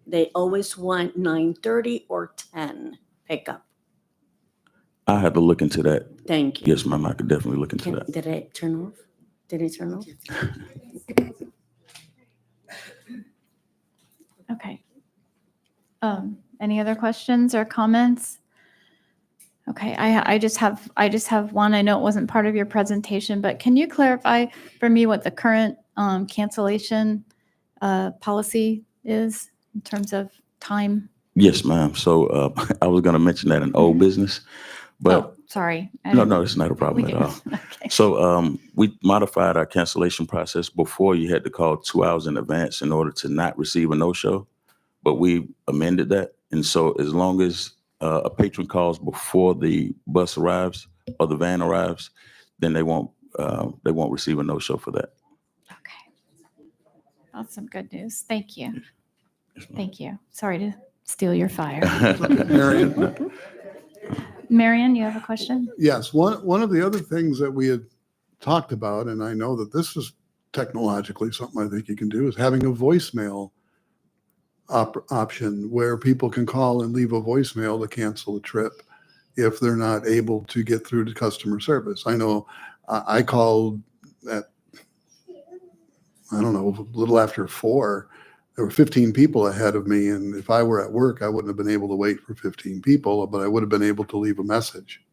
They always want 9:30 or 10 pickup. I have to look into that. Thank you. Yes, ma'am, I could definitely look into that. Did it turn off? Did it turn off? Okay. Any other questions or comments? Okay, I just have one. I know it wasn't part of your presentation, but can you clarify for me what the current cancellation policy is in terms of time? Yes, ma'am. So I was going to mention that in old business, but Oh, sorry. no, it's not a problem We at can- all. Okay. So we modified our cancellation process. Before, you had to call 2 hours in advance in order to not receive a no-show, but we amended that. And so as long as a patron calls before the bus arrives or the van arrives, then they won't receive a no-show for that. That's some good news. Thank you. Thank you. Sorry to steal your fire. Marion? Marion, you have a question? Yes, one of the other things that we had talked about, and I know that this is technologically something I think you can do, is having a voicemail option where people can call and leave a voicemail to cancel a trip if they're not able to get through to customer service. I know I called at, I don't know, a little after 4. There were 15 people ahead of me, and if I were at work, I wouldn't have been able to wait for 15 people, but I would have been able to leave a message.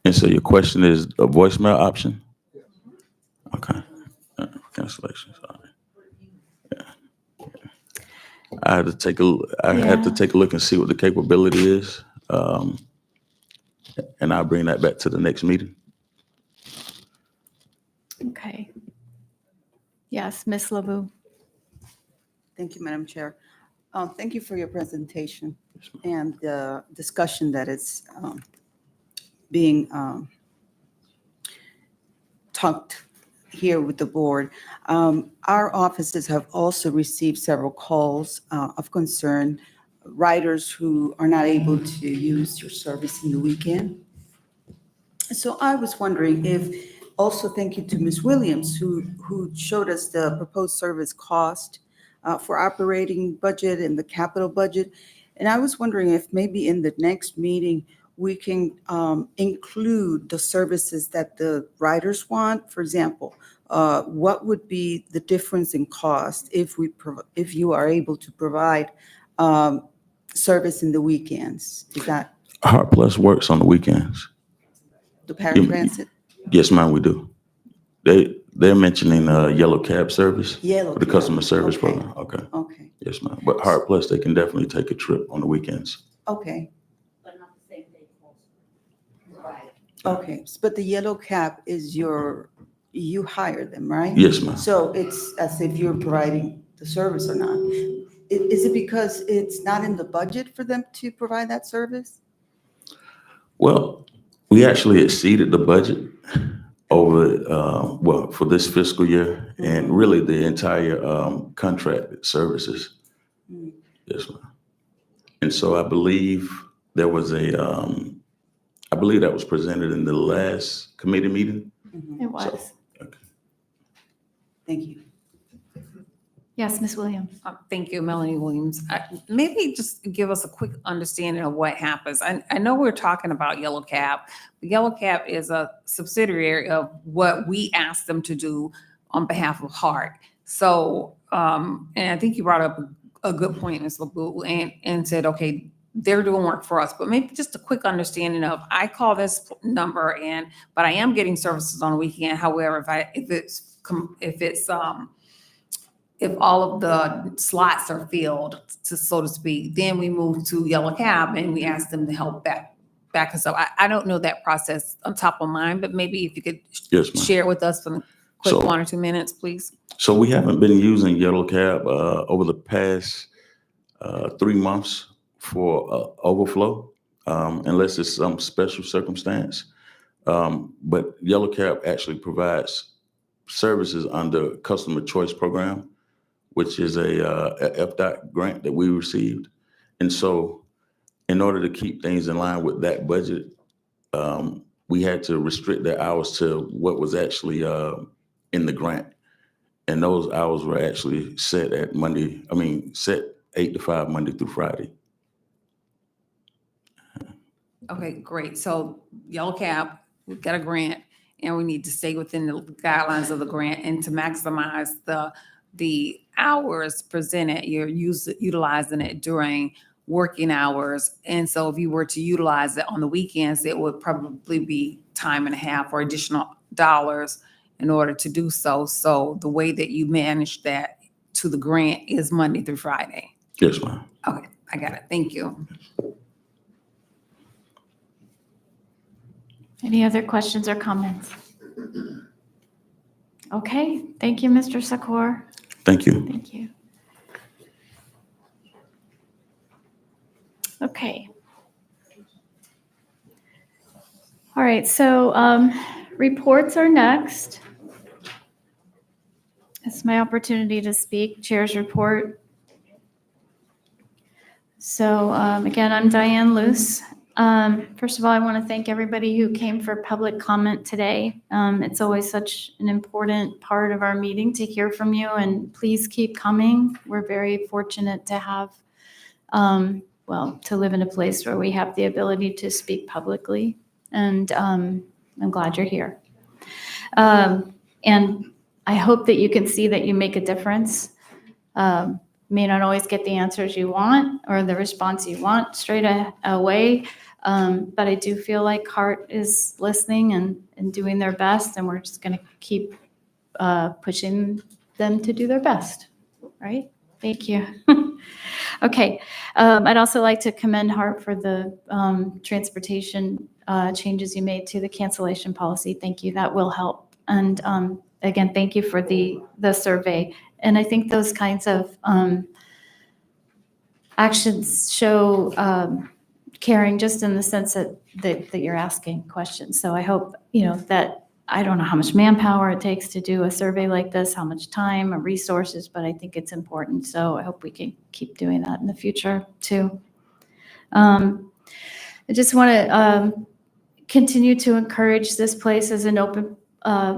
And so your question is a voicemail option? Okay. Cancellation, sorry. Yeah. I had to take a look and see what the capability is. And I'll bring that back to the next meeting. Okay. Yes, Ms. LeBou. Thank you, Madam Chair. Thank you for your presentation and the discussion that is being talked here with the board. Our offices have also received several calls of concern, riders who are not able to use your service in the weekend. So I was wondering if, also thank you to Ms. Williams, who showed us the proposed service cost for operating budget and the capital budget. And I was wondering if maybe in the next meeting, we can include the services that the riders want. For example, what would be the difference in cost if you are able to provide service in the weekends? Is that HART Plus works on the weekends. the paratransit? Yes, ma'am, we do. They're mentioning yellow cab service. Yellow For the cab, customer service okay. program. Okay. Okay, Yes, ma'am. But HART Plus, they can definitely take a trip on the weekends. okay, But not the same day. okay. But the yellow cab is you hire them, right? Yes, ma'am. So it's as if you're providing the service or not. Is it because it's not in the budget for them to provide that service? Well, we actually exceeded the budget over, for this fiscal year and really the entire contracted services. Mm. Yes, ma'am. And so I believe there was I believe that was presented in the last committee meeting. It was. Thank you. Yes, Ms. Williams. Thank you, Melanie Williams. Maybe just give us a quick understanding of what happens. I know we're talking about Yellow Cab. The Yellow Cab is a subsidiary of what we asked them to do on behalf of HART. So, and I think you brought up a good point, Ms. LeBou, and said, okay, they're doing work for us, but maybe just a quick understanding of, I call this number but I am getting services on the weekend. However, if all of the slots are filled, so to speak, then we move to Yellow Cab and we ask them to help back us up. I don't know that process on top of mind, but maybe if you could Yes, ma'am. share with us for a quick So- 1 or 2 minutes, please. So we haven't been using Yellow Cab over the past 3 months for overflow, unless it's some special circumstance. But Yellow Cab actually provides services under Customer Choice Program, which is a FDOT grant that we received. And so in order to keep things in line with that budget, we had to restrict their hours to what was actually in the grant. And those hours were actually set at set 8 to 5, Monday through Friday. Okay, great. So Yellow Cab, we've got a grant and we need to stay within the guidelines of the grant and to maximize the hours presented, you're utilizing it during working hours. And so if you were to utilize it on the weekends, it would probably be time and a half or additional dollars in order to do so. So the way that you manage that to the grant is Monday through Friday. Yes, ma'am. Okay, I got it. Thank you. Any other questions or comments? Okay, thank you, Mr. Sakor. Thank you. Thank you. Okay. All right, so reports are next. It's my opportunity to speak, Chair's report. So again, I'm Diane Luce. First of all, I want to thank everybody who came for public comment today. It's always such an important part of our meeting to hear from you, and please keep coming. We're very fortunate to have, to live in a place where we have the ability to speak publicly, and I'm glad you're here. And I hope that you can see that you make a difference. May not always get the answers you want or the response you want straight away, but I do feel like HART is listening and doing their best, and we're just going to keep pushing them to do their best, right? Thank you. Okay. I'd also like to commend HART for the transportation changes you made to the cancellation policy. Thank you. That will help. And again, thank you for the survey. And I think those kinds of actions show caring, just in the sense that you're asking questions. So I hope, that I don't know how much manpower it takes to do a survey like this, how much time or resources, but I think it's important. So I hope we can keep doing that in the future too. I just want to continue to encourage this place as an open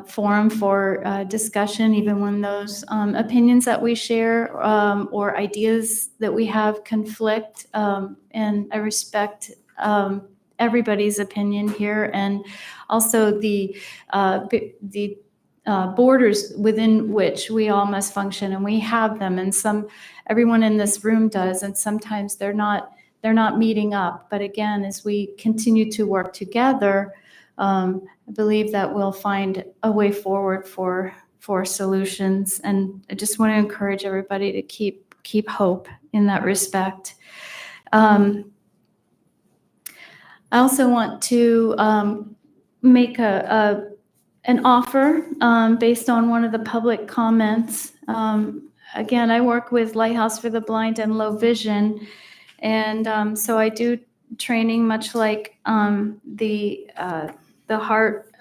forum for discussion, even when those opinions that we share or ideas that we have conflict. And I respect everybody's opinion here, and also the borders within which we all must function, and we have them, and everyone in this room does, and sometimes they're not meeting up. But again, as we continue to work together, I believe that we'll find a way forward for solutions. And I just want to encourage everybody to keep hope in that respect. I also want to make an offer based on one of the public comments. Again, I work with Lighthouse for the Blind and Low Vision, and so I do training much like the HART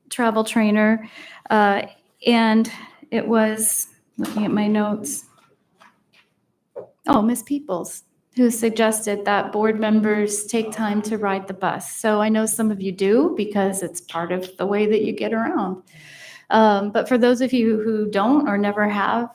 travel trainer, and it was, looking at my notes, Ms. Peoples, who suggested that board members take time to ride the bus. So I know some of you do, because it's part of the way that you get around. But for those of you who don't or never have,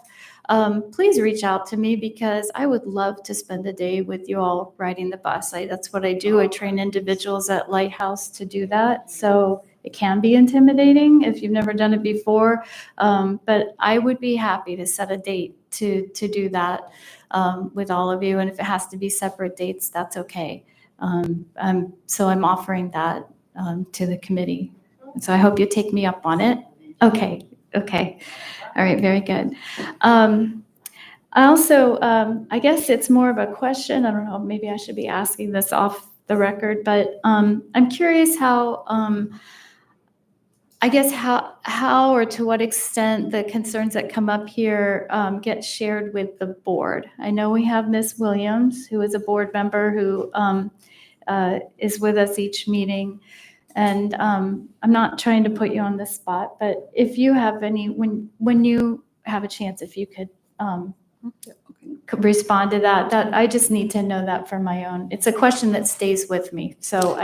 please reach out to me, because I would love to spend a day with you all riding the bus. That's what I do. I train individuals at Lighthouse to do that. So it can be intimidating if you've never done it before, but I would be happy to set a date to do that with all of you. And if it has to be separate dates, that's okay. So I'm offering that to the committee. So I hope you take me up on it. Okay. All right, very good. I also, I guess it's more of a question. I don't know, maybe I should be asking this off the record, but I'm curious how, how or to what extent the concerns that come up here get shared with the board. I know we have Ms. Williams, who is a board member who is with us each meeting. And I'm not trying to put you on the spot, but if you have any, when you have a chance, if you could respond to that, I just need to know that for my own. It's a question that stays with me. So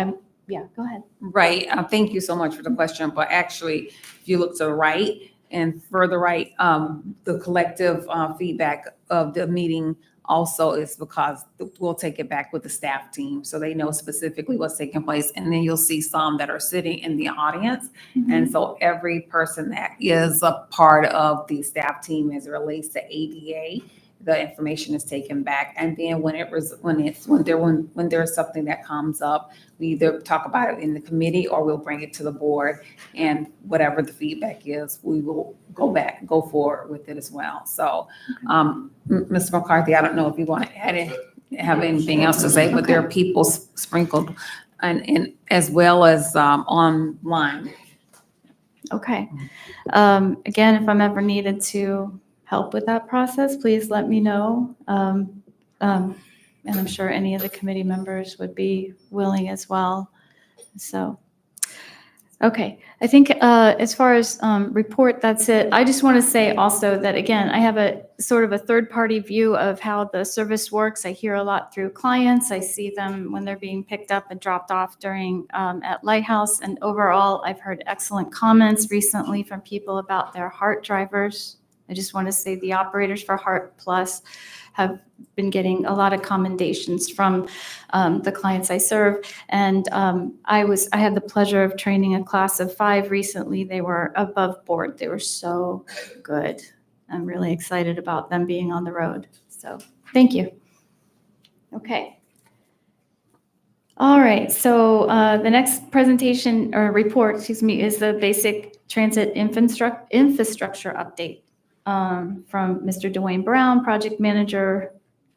yeah, go ahead. Right. Thank you so much for the question. But actually, if you look to the right and further right, the collective feedback of the meeting also is because we'll take it back with the staff team. So they know specifically what's taking place. And then you'll see some that are sitting in the audience. And so every person that is a part of the staff team as it relates to ADA, the information is taken back. And then when there's something that comes up, we either talk about it in the committee or we'll bring it to the board, and whatever the feedback is, we will go forward with it as well. So, Mr. McCarthy, I don't know if you want to have anything else to say, but there are people sprinkled and as well as online. Okay. Again, if I'm ever needed to help with that process, please let me know. And I'm sure any of the committee members would be willing as well. So, okay. I think as far as report, that's it. I just want to say also that, again, I have a sort of a third-party view of how the service works. I hear a lot through clients. I see them when they're being picked up and dropped off during at Lighthouse. And overall, I've heard excellent comments recently from people about their HART drivers. I just want to say the operators for HART Plus have been getting a lot of commendations from the clients I serve. And I had the pleasure of training a class of 5 recently. They were above board. They were so good. I'm really excited about them being on the road. So thank you. Okay. All right. So the next presentation or report, excuse me, is the basic transit infrastructure update from Mr. Dwayne Brown, Project Manager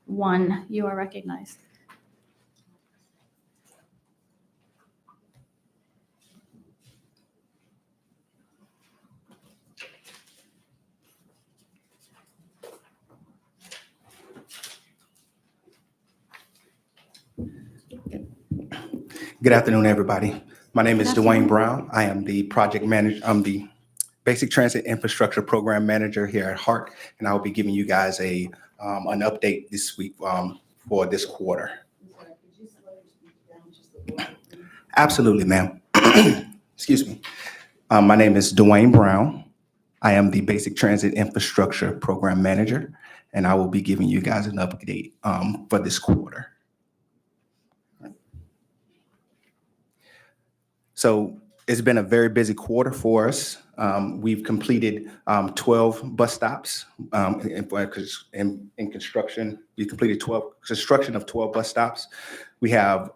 1. You are recognized. Good afternoon, everybody. My name is Dwayne Brown. I am the project manager. I'm the Basic Transit Infrastructure Program Manager here at HART, and I will be giving you guys an update this week for this quarter. Absolutely, ma'am. Excuse me. My name is Dwayne Brown. I am the Basic Transit Infrastructure Program Manager, and I will be giving you guys an update for this quarter. So it's been a very busy quarter for us. We've completed 12 bus stops in construction. We completed construction of 12 bus stops. We have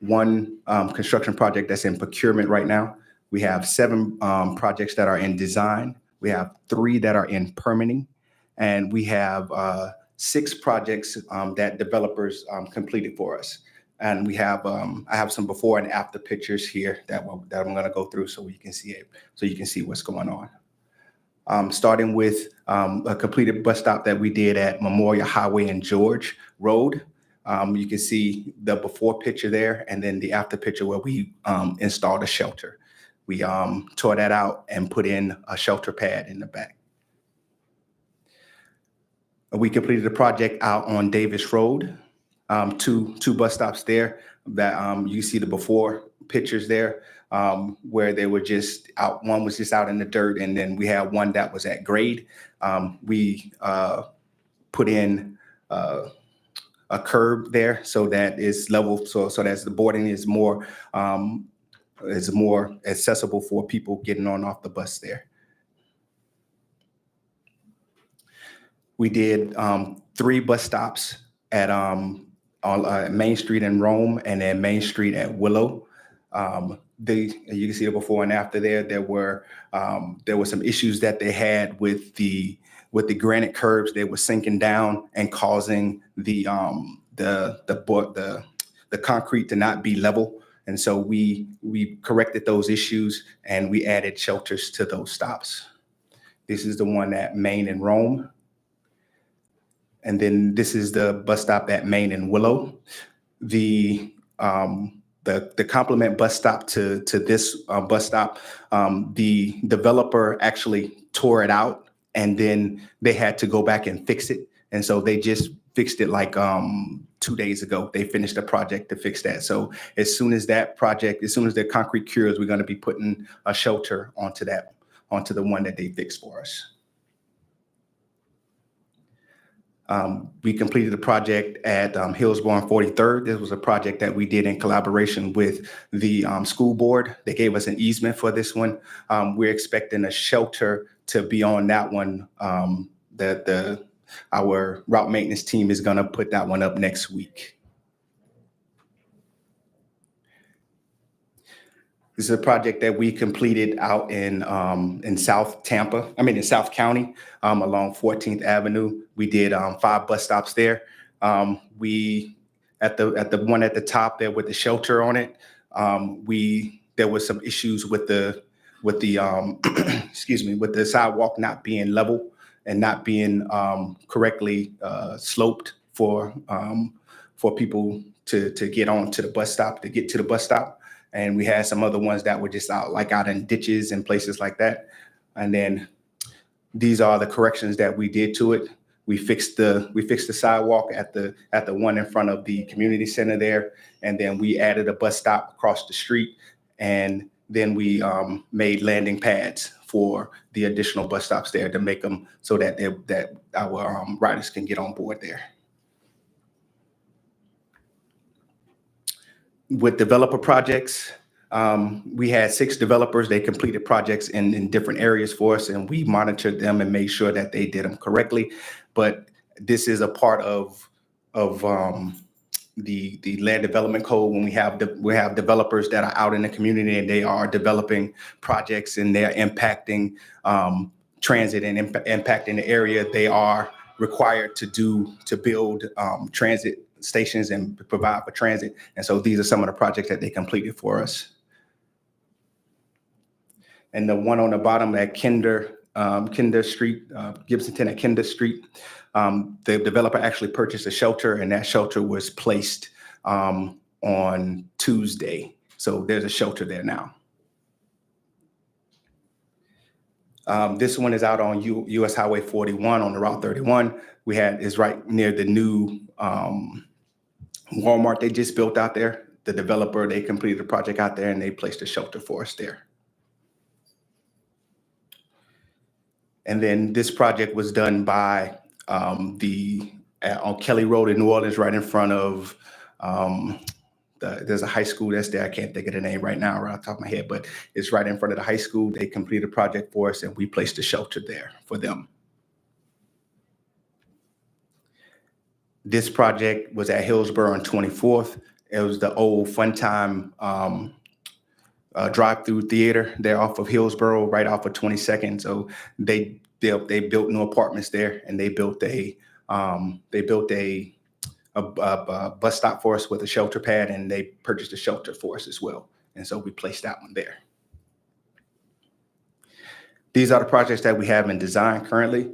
one construction project that's in procurement right now. We have 7 projects that are in design. We have 3 that are in permitting. And we have 6 projects that developers completed for us. And we have, I have some before and after pictures here that I'm going to go through so you can see it, so you can see what's going on. Starting with a completed bus stop that we did at Memorial Highway and George Road. You can see the before picture there, and then the after picture where we installed a shelter. We tore that out and put in a shelter pad in the back. We completed a project out on Davis Road. Two bus stops there that you see the before pictures there where they were just out. One was just out in the dirt, and then we had one that was at grade. We put in a curb there so that it's level, so that the boarding is more accessible for people getting on off the bus there. We did 3 bus stops at on Main Street in Rome and then Main Street at Willow. You can see the before and after there. There were some issues that they had with the granite curbs. They were sinking down and causing the concrete to not be level. And so we corrected those issues and we added shelters to those stops. This is the one at Main and Rome. And then this is the bus stop at Main and Willow. The the complement bus stop to this bus stop, the developer actually tore it out, and then they had to go back and fix it. And so they just fixed it like 2 days ago. They finished the project to fix that. So as soon as the concrete cures, we're going to be putting a shelter onto the one that they fixed for us. We completed the project at Hillsborough and 43rd. This was a project that we did in collaboration with the school board. They gave us an easement for this one. We're expecting a shelter to be on that one. Our route maintenance team is going to put that one up next week. This is a project that we completed out in South County, along 14th Avenue. We did 5 bus stops there. We at the one at the top there with the shelter on it. There was some issues with the excuse me, with the sidewalk not being level and not being correctly sloped for people to get on to the bus stop, to get to the bus stop. And we had some other ones that were just out in ditches and places like that. And then these are the corrections that we did to it. We fixed the sidewalk at the one in front of the community center there. And then we added a bus stop across the street. And then we made landing pads for the additional bus stops there to make them so that our riders can get on board there. With developer projects, we had 6 developers. They completed projects in different areas for us, and we monitored them and made sure that they did them correctly. But this is a part of the land development code when we have developers that are out in the community and they are developing projects and they're impacting transit and impacting the area. They are required to build transit stations and provide for transit. And so these are some of the projects that they completed for us. And the one on the bottom at Kinder Street, Gibsonton at Kinder Street, the developer actually purchased a shelter, and that shelter was placed on Tuesday. So there's a shelter there now. This one is out on US Highway 41 on the Route 31. Is right near the new Walmart they just built out there. The developer, they completed the project out there and they placed a shelter for us there. And then this project was done by on Kelly Road in New Orleans, right in front of there's a high school that's there. I can't think of the name right now, right off the top of my head, but it's right in front of the high school. They completed a project for us and we placed a shelter there for them. This project was at Hillsborough on 24th. It was the old Fun Time drive-through theater there off of Hillsborough, right off of 22nd. So they built new apartments there, and they built a bus stop for us with a shelter pad, and they purchased a shelter for us as well. And so we placed that one there. These are the projects that we have in design currently.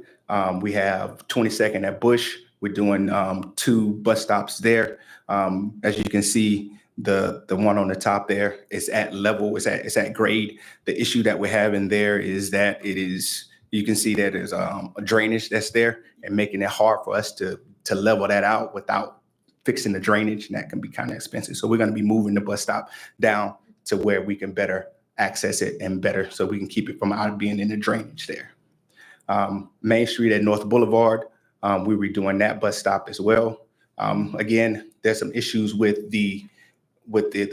We have 22nd at Bush. We're doing 2 bus stops there. As you can see, the one on the top there is at level, it's at grade. The issue that we're having there is that you can see that there's a drainage that's there and making it hard for us to level that out without fixing the drainage, and that can be kind of expensive. So we're going to be moving the bus stop down to where we can better access it and better so we can keep it from out being in the drainage there. Main Street at North Boulevard, we're redoing that bus stop as well. Again, there's some issues with the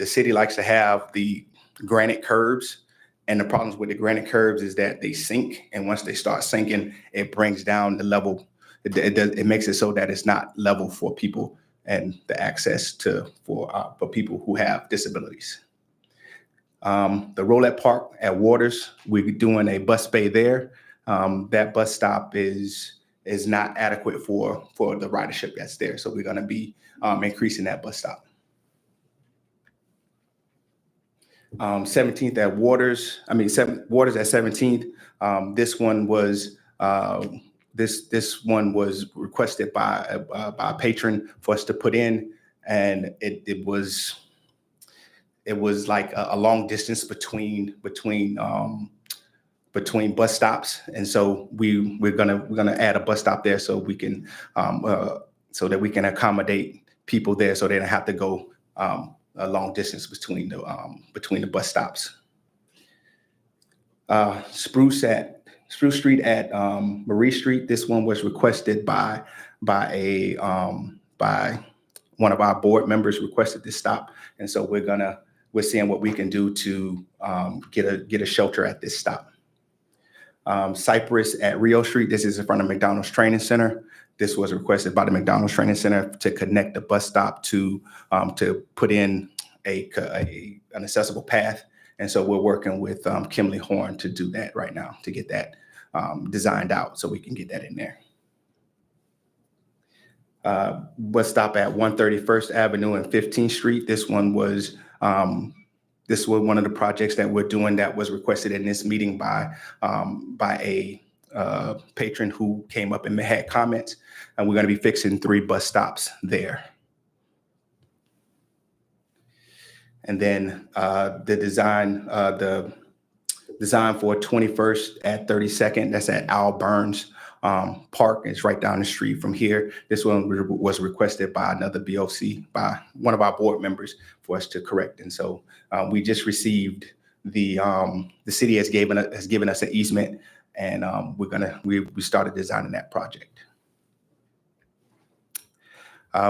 city likes to have the granite curbs, and the problems with the granite curbs is that they sink, and once they start sinking, it brings down the level. It makes it so that it's not level for people and the access for people who have disabilities. The Rolette Park at Waters, we're doing a bus bay there. That bus stop is not adequate for the ridership that's there. So we're going to be increasing that bus stop. 17th at Waters, Waters at 17th. This one was this one was requested by a patron for us to put in, and it was it was like a long distance between bus stops, and so we're gonna add a bus stop there so we can so that we can accommodate people there, so they don't have to go a long distance between the bus stops. Spruce Street at Marie Street. This one was requested by one of our board members requested this stop, and so we're seeing what we can do to get a shelter at this stop. Cypress at Rio Street. This is in front of McDonald's Training Center. This was requested by the McDonald's Training Center to connect the bus stop to put in an accessible path. And so we're working with Kimley Horn to do that right now, to get that designed out so we can get that in there. Bus stop at 131st Avenue and 15th Street. This was one of the projects that we're doing that was requested in this meeting by a patron who came up and had comments, and we're going to be fixing 3 bus stops there. And then the design for 21st at 32nd, that's at Al Burns Park. It's right down the street from here. This one was requested by another BOC, by one of our board members, for us to correct. And so we just received the city has given us an easement, and we started designing that project.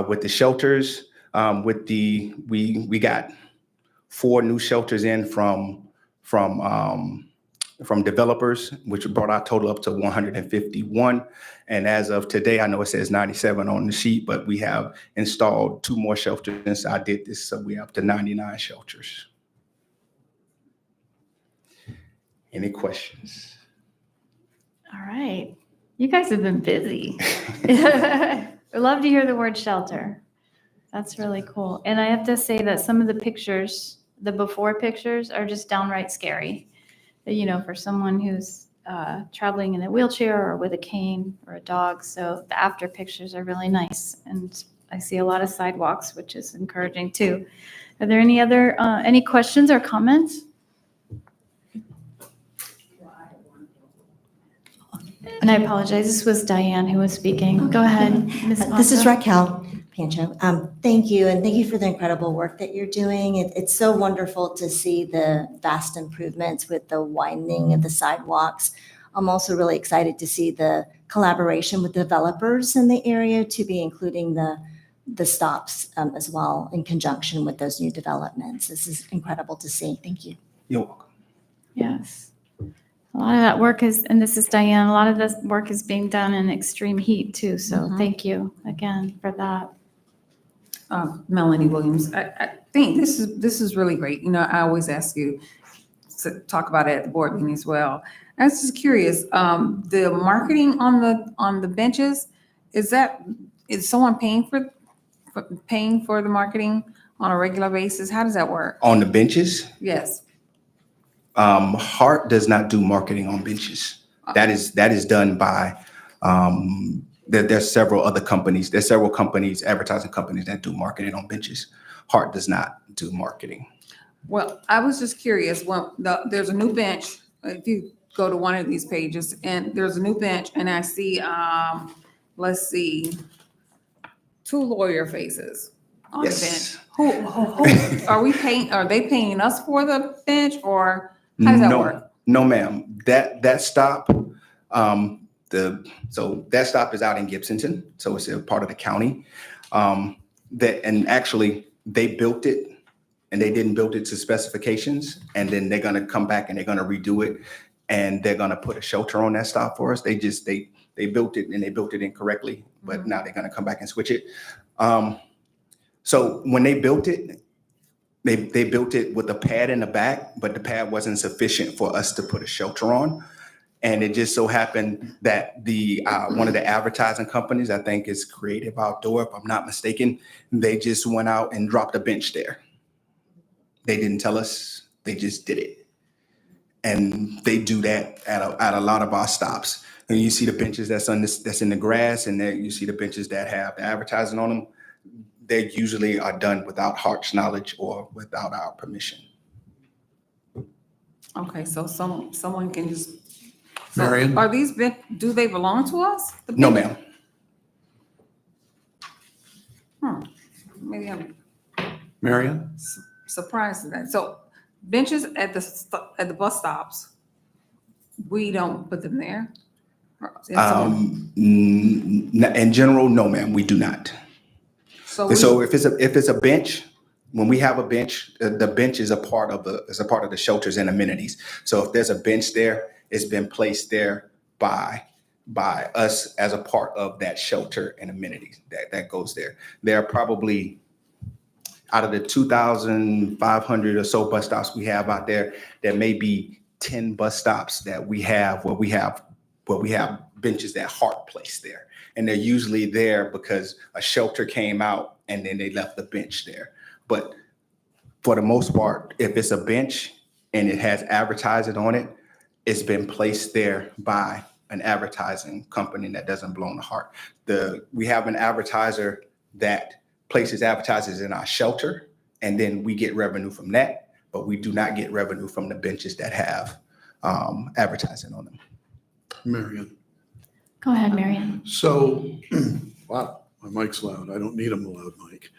With the shelters, we got 4 new shelters in from developers, which brought our total up to 151. And as of today, I know it says 97 on the sheet, but we have installed 2 more shelters since I did this, so we're up to 99 shelters. Any questions? All right. You guys have been busy. I love to hear the word shelter. That's really cool. And I have to say that some of the pictures, the before pictures, are just downright scary. You know, for someone who's traveling in a wheelchair or with a cane or a dog. So the after pictures are really nice. And I see a lot of sidewalks, which is encouraging too. Are there any questions or comments? And I apologize. This was Diane who was speaking. Go ahead, Ms. This is Pasa. Raquel Pancho. Thank you, and thank you for the incredible work that you're doing. It's so wonderful to see the vast improvements with the widening of the sidewalks. I'm also really excited to see the collaboration with developers in the area to be including the stops as well in conjunction with those new developments. This is incredible to see. Thank you. You're welcome. Yes. A lot of that work and this is Diane, a lot of this work is being done in extreme heat too. So thank you again for that. Melanie Williams, I think this is really great. You know, I always ask you to talk about it at the board meeting as well. I was just curious, the marketing on the benches, is someone paying for the marketing on a regular basis? How does that work? On the benches? Yes. HART does not do marketing on benches. That is done by there's several other companies. There's several companies, advertising companies, that do marketing on benches. HART does not do marketing. Well, I was just curious. Well, there's a new bench. If you go to one of these pages, and there's a new bench, and I see, let's see, 2 lawyer faces on the bench. Who are we paying? Are they paying us for the bench, or how does that work? No, ma'am. That stop, so that stop is out in Gibsonton, so it's a part of the county. And actually they built it, and they didn't build it to specifications, and then they're gonna come back and they're gonna redo it, and they're gonna put a shelter on that stop for us. They built it, and they built it incorrectly, but now they're gonna come back and switch it. So when they built it, they built it with a pad in the back, but the pad wasn't sufficient for us to put a shelter on. And it just so happened that one of the advertising companies, I think is Creative Outdoor, if I'm not mistaken, they just went out and dropped a bench there. They didn't tell us, they just did it. And they do that at a lot of our stops. And you see the benches that's in the grass, and then you see the benches that have the advertising on them. they usually are done without HART's knowledge or without our permission. Okay, so someone can just. So Marion? Are these, do they belong to us? The No, bench- ma'am. Maybe I'm Marion? surprised at that. So benches at the bus stops, we don't put them there? Or is someone- In general, no, ma'am, we do not. So And so we, if it's a bench, when we have a bench, the bench is a part of the shelters and amenities. So if there's a bench there, it's been placed there by us as a part of that shelter and amenities that goes there. There are probably, out of the 2,500 or so bus stops we have out there, there may be 10 bus stops that we have where we have benches that HART placed there. And they're usually there because a shelter came out and then they left the bench there. But for the most part, if it's a bench and it has advertising on it, it's been placed there by an advertising company that doesn't belong to HART. We have an advertiser that places advertisers in our shelter, and then we get revenue from that, but we do not get revenue from the benches that have advertising on them. Marion. Go ahead, Marion. So, wow, my mic's loud. I don't need a loud mic.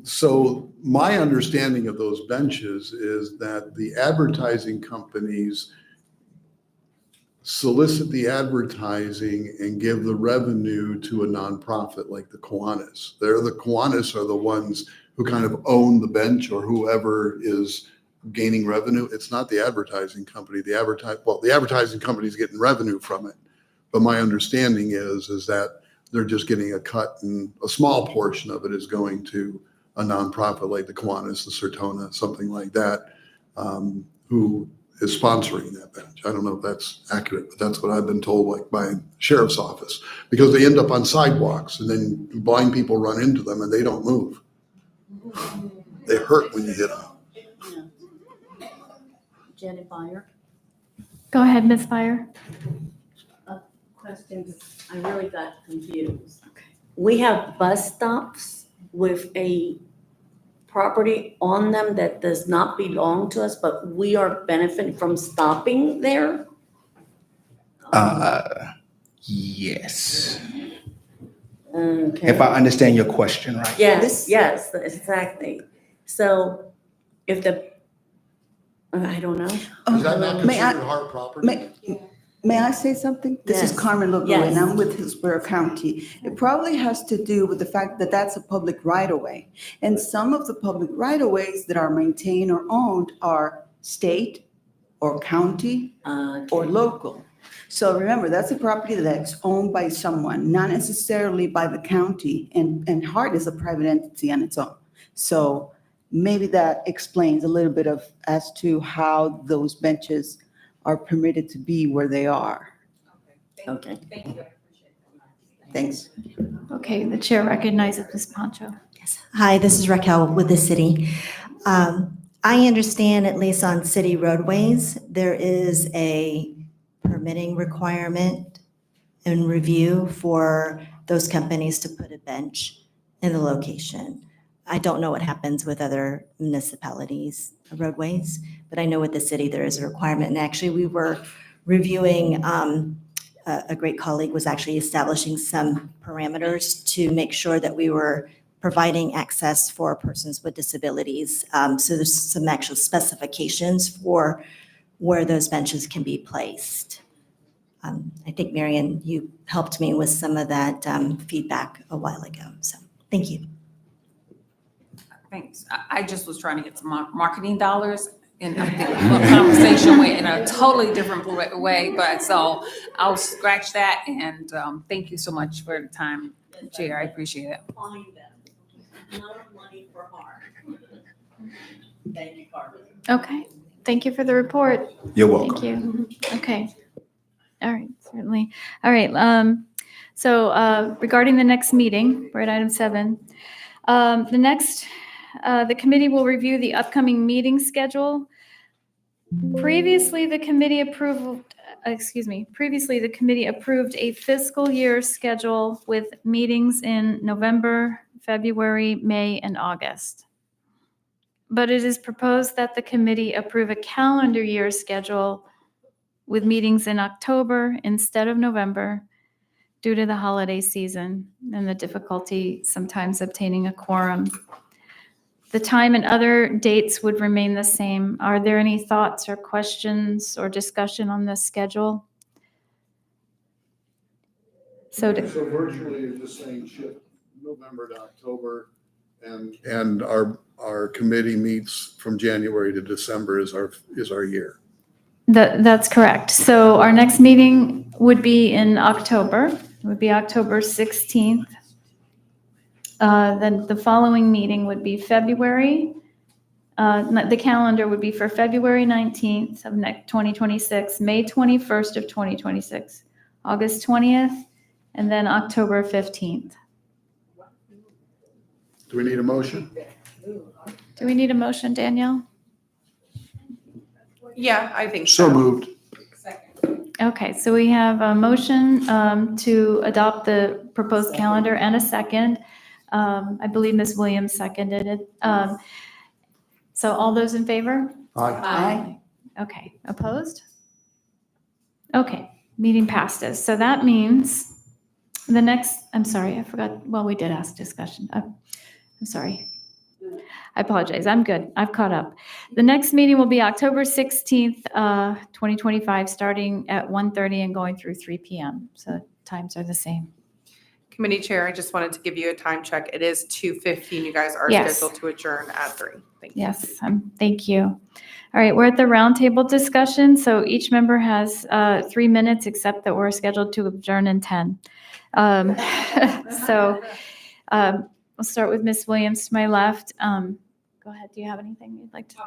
So my understanding of those benches is that the advertising companies solicit the advertising and give the revenue to a nonprofit like the Kiwanis. The Kiwanis are the ones who kind of own the bench or whoever is gaining revenue. It's not the advertising company. The advertising company is getting revenue from it. But my understanding is that they're just getting a cut, and a small portion of it is going to a nonprofit like the Kiwanis, the Sertona, something like that, who is sponsoring that bench. I don't know if that's accurate, but that's what I've been told, like by sheriff's office, because they end up on sidewalks and then blind people run into them and they don't move. They hurt when you hit them. Janet Byer. Go ahead, Ms. Fire. Question, I really got confused. We have bus stops with a property on them that does not belong to us, but we are benefiting from stopping there? Yes. Okay. If I understand your question right. Yes, yes, exactly. So if I don't know. Is that not May I- considered HART property? May I say something? This is Yes. Carmen Logo, Yes. and I'm with Hillsborough County. It probably has to do with the fact that that's a public right-of-way. And some of the public right-of-ways that are maintained or owned are state or county or local. So remember, that's a property that's owned by someone, not necessarily by the county, and HART is a private entity on its own. So maybe that explains a little bit as to how those benches are permitted to be where they are. Okay. Thank you. Thanks. Okay, the chair recognizes Ms. Pancho. Hi, this is Raquel with the city. I understand, at least on city roadways, there is a permitting requirement and review for those companies to put a bench in the location. I don't know what happens with other municipalities' roadways, but I know with the city, there is a requirement. And actually, we were reviewing, a great colleague was actually establishing some parameters to make sure that we were providing access for persons with disabilities. So there's some actual specifications for where those benches can be placed. I think, Marion, you helped me with some of that feedback a while ago. So thank you. Thanks. I just was trying to get some marketing dollars, and I think the conversation went in a totally different way, but so I'll scratch that, and thank you so much for the time, Chair. I appreciate it. Find them. Not money for HART. Thank you, Carmen. Okay, thank you for the report. You're welcome. Thank you. Okay. All right, certainly. All right, so regarding the next meeting, we're at item 7. The committee will review the upcoming meeting schedule. Previously, the committee approved a fiscal year schedule with meetings in November, February, May, and August. But it is proposed that the committee approve a calendar year schedule with meetings in October instead of November due to the holiday season and the difficulty sometimes obtaining a quorum. The time and other dates would remain the same. Are there any thoughts or questions or discussion on this schedule? So virtually you're just saying shift November to October, and our committee meets from January to December is our year. That's correct. So our next meeting would be in October. It would be October 16th. Then the following meeting would be February. The calendar would be for February 19th of 2026, May 21st of 2026, August 20th, and then October 15th. Do we need a motion? Do we need a motion, Danielle? Yeah, I think So moved. Okay, so we have a motion to adopt the proposed calendar and a second. I believe Ms. Williams seconded it. So all those in favor? Aye. Okay, opposed? Okay, meeting passes. So that means the next, I'm sorry, I forgot, well, we did ask discussion. I'm sorry. I apologize. I'm good. I've caught up. The next meeting will be October 16th, 2025, starting at 1:30 and going through 3 p.m. So times are the same. Committee Chair, I just wanted to give you a time check. It is 2:15. You guys are Yes. scheduled to adjourn at 3. Thank you. Yes, thank you. All right, we're at the roundtable discussion. So each member has 3 minutes, except that we're scheduled to adjourn in 10. We'll start with Ms. Williams to my left. Go ahead. Do you have anything you'd like to?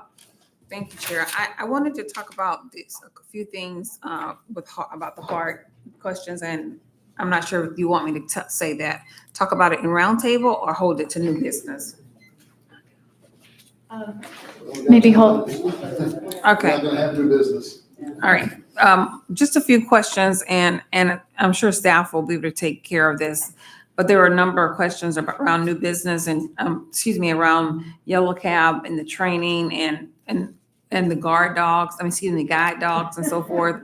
Thank you, Chair. I wanted to talk about a few things about the HART questions, and I'm not sure if you want me to say that. Talk about it in roundtable or hold it to new business? Maybe hold. Okay. Not gonna have new business. All right. Just a few questions, and I'm sure staff will be able to take care of this. But there were a number of questions around new business and, around Yellow Cab and the training and the guide dogs and so forth.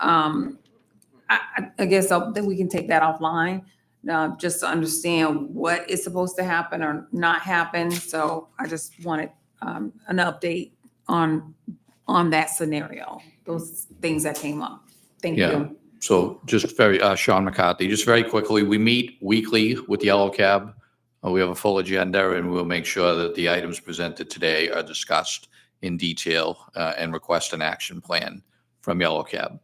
I guess that we can take that offline, just to understand what is supposed to happen or not happen. So I just wanted an update on that scenario, those things that came up. Thank Yeah. you. So just Sean McCarthy, just very quickly, we meet weekly with Yellow Cab. We have a full agenda, and we'll make sure that the items presented today are discussed in detail and request an action plan from Yellow Cab.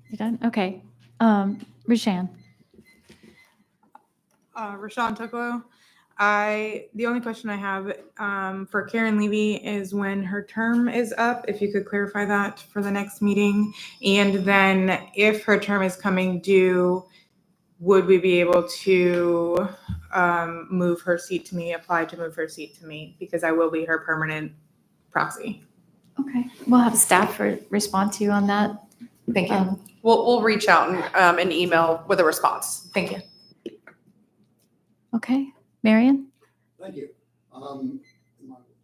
You done? Okay. Rishan. Rashawn Tuklo. The only question I have for Karen Levy is when her term is up, if you could clarify that for the next meeting. And then if her term is coming due, would we be able to move her seat to me, apply to move her seat to me? Because I will be her permanent proxy. Okay. We'll have staff respond to you on that. Thank you. We'll reach out and an email with a response. Thank you. Okay. Marion? Thank you. Am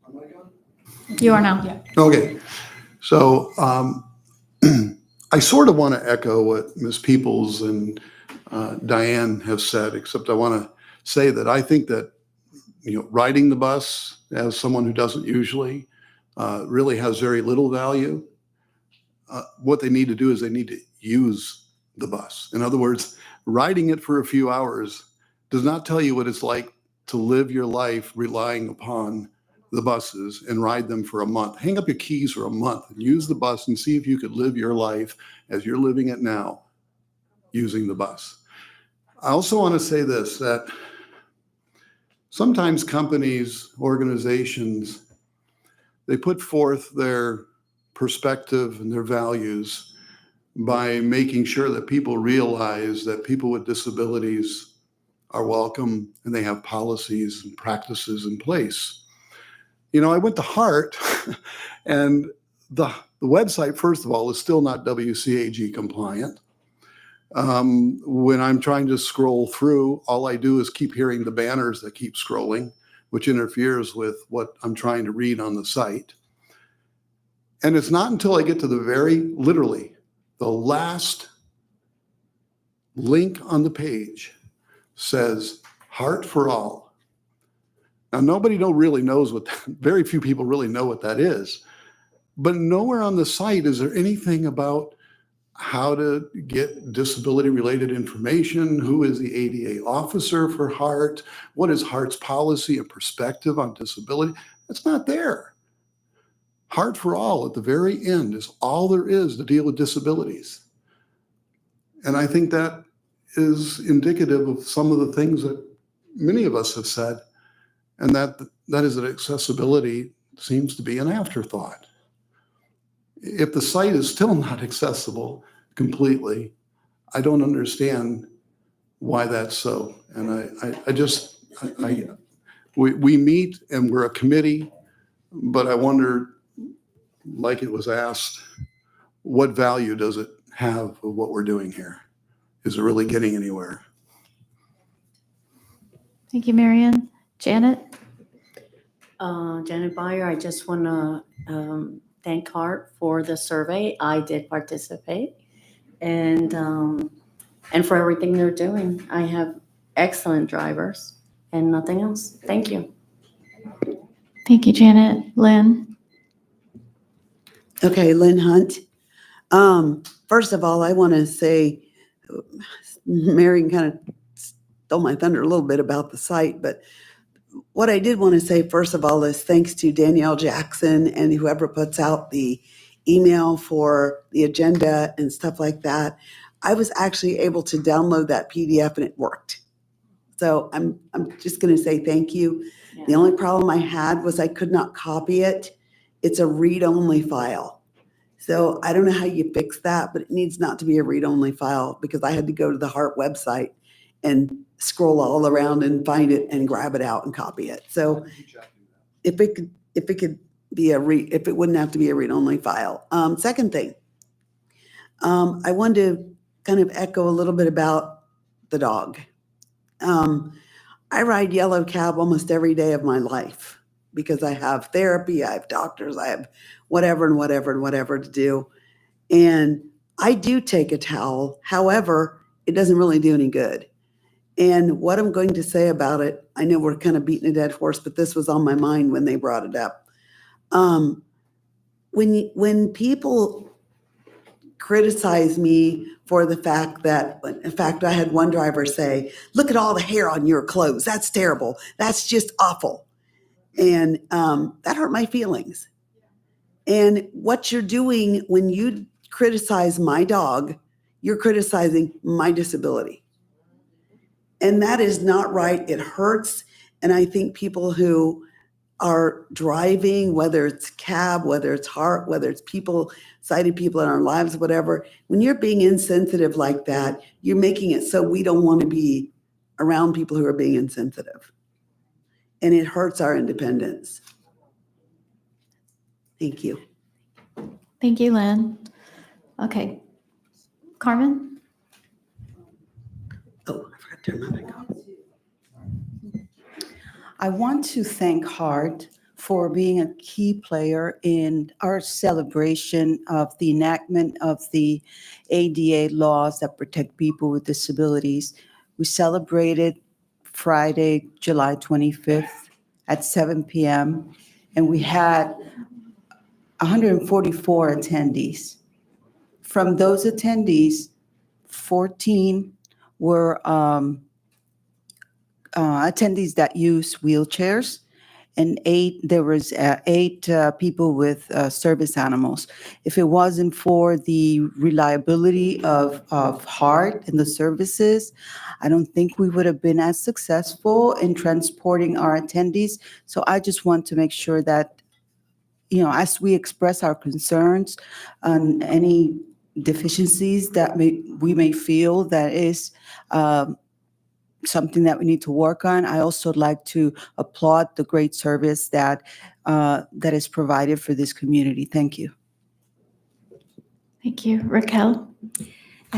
I gone? You are now. Yeah. Okay. So I sort of want to echo what Ms. Peoples and Diane have said, except I want to say that I think that, riding the bus as someone who doesn't usually really has very little value. What they need to do is they need to use the bus. In other words, riding it for a few hours does not tell you what it's like to live your life relying upon the buses and ride them for a month. Hang up your keys for a month and use the bus and see if you could live your life as you're living it now using the bus. I also want to say this, that sometimes companies, organizations, they put forth their perspective and their values by making sure that people realize that people with disabilities are welcome and they have policies and practices in place. I went to HART and the website, first of all, is still not WCAG compliant. When I'm trying to scroll through, all I do is keep hearing the banners that keep scrolling, which interferes with what I'm trying to read on the site. And it's not until I get to literally, the last link on the page says Heart for All. Now, nobody really knows very few people really know what that is. But nowhere on the site is there anything about how to get disability-related information, who is the ADA officer for HART, what is HART's policy and perspective on disability. It's not there. HART for All at the very end is all there is to deal with disabilities. And I think that is indicative of some of the things that many of us have said, and that is that accessibility seems to be an afterthought. If the site is still not accessible completely, I don't understand why that's so. And we meet and we're a committee, but I wonder, like it was asked, what value does it have of what we're doing here? Is it really getting anywhere? Thank you, Marion. Janet? Janet Byer, I just want to thank HART for the survey. I did participate, and for everything they're doing. I have excellent drivers and nothing else. Thank you. Thank you, Janet. Lynn? Okay, Lynn Hunt. First of all, I want to say, Marion kind of stole my thunder a little bit about the site, but what I did want to say, first of all, is thanks to Danielle Jackson and whoever puts out the email for the agenda and stuff like that. I was actually able to download that PDF and it worked. So I'm just going to say thank you. Yeah. The only problem I had was I could not copy it. It's a read-only file. So I don't know how you fix that, but it needs not to be a read-only file because I had to go to the HART website and scroll all around and find it and grab it out and copy it. So if it wouldn't have to be a read-only file. Second thing, I wanted to kind of echo a little bit about the dog. I ride yellow cab almost every day of my life because I have therapy, I have doctors, I have whatever and whatever and whatever to do. And I do take a towel. However, it doesn't really do any good. And what I'm going to say about it, I know we're kind of beating a dead horse, but this was on my mind when they brought it up. When people criticize me for the fact that, in fact, I had one driver say, "Look at all the hair on your clothes. That's terrible. That's just awful." And that hurt my feelings. And what you're doing when you criticize my dog, you're criticizing my disability. And that is not right. It hurts. And I think people who are driving, whether it's cab, whether it's HART, whether it's sighted people in our lives, whatever, when you're being insensitive like that, you're making it so we don't want to be around people who are being insensitive. And it hurts our independence. Thank you. Thank you, Lynn. Okay. Carmen? Oh, I forgot to turn my mic on. I want to thank HART for being a key player in our celebration of the enactment of the ADA laws that protect people with disabilities. We celebrated Friday, July 25th at 7 p.m., and we had 144 attendees. From those attendees, 14 were attendees that use wheelchairs, and there was eight people with service animals. If it wasn't for the reliability of HART and the services, I don't think we would have been as successful in transporting our attendees. So I just want to make sure that, as we express our concerns on any deficiencies that we may feel that is something that we need to work on. I also like to applaud the great service that is provided for this community. Thank you. Thank you. Raquel?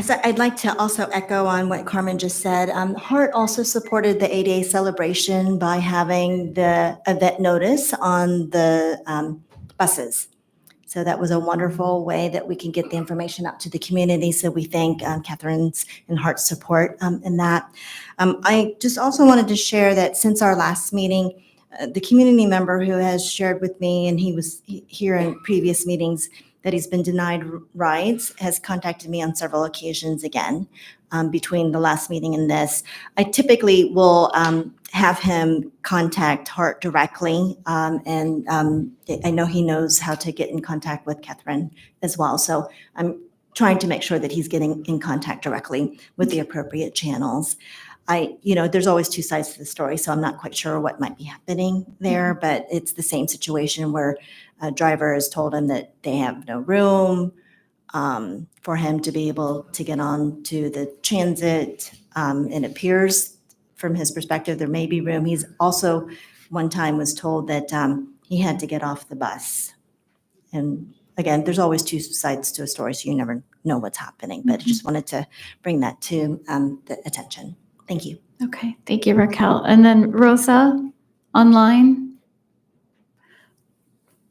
So I'd like to also echo on what Carmen just said. HART also supported the 8-day celebration by having the event notice on the buses. So that was a wonderful way that we can get the information out to the community. So we thank Catherine's and HART's support in that. I just also wanted to share that since our last meeting, the community member who has shared with me, and he was here in previous meetings, that he's been denied rides, has contacted me on several occasions again between the last meeting and this. I typically will have him contact HART directly, and I know he knows how to get in contact with Catherine as well. So I'm trying to make sure that he's getting in contact directly with the appropriate channels. There's always two sides to the story, so I'm not quite sure what might be happening there, but it's the same situation where a driver has told him that they have no room for him to be able to get on to the transit. It appears from his perspective, there may be room. He's also one time was told that he had to get off the bus. And again, there's always two sides to a story, so you never know what's happening, but I just wanted to bring that to the attention. Thank you. Okay, thank you, Raquel. And then Rosa, online.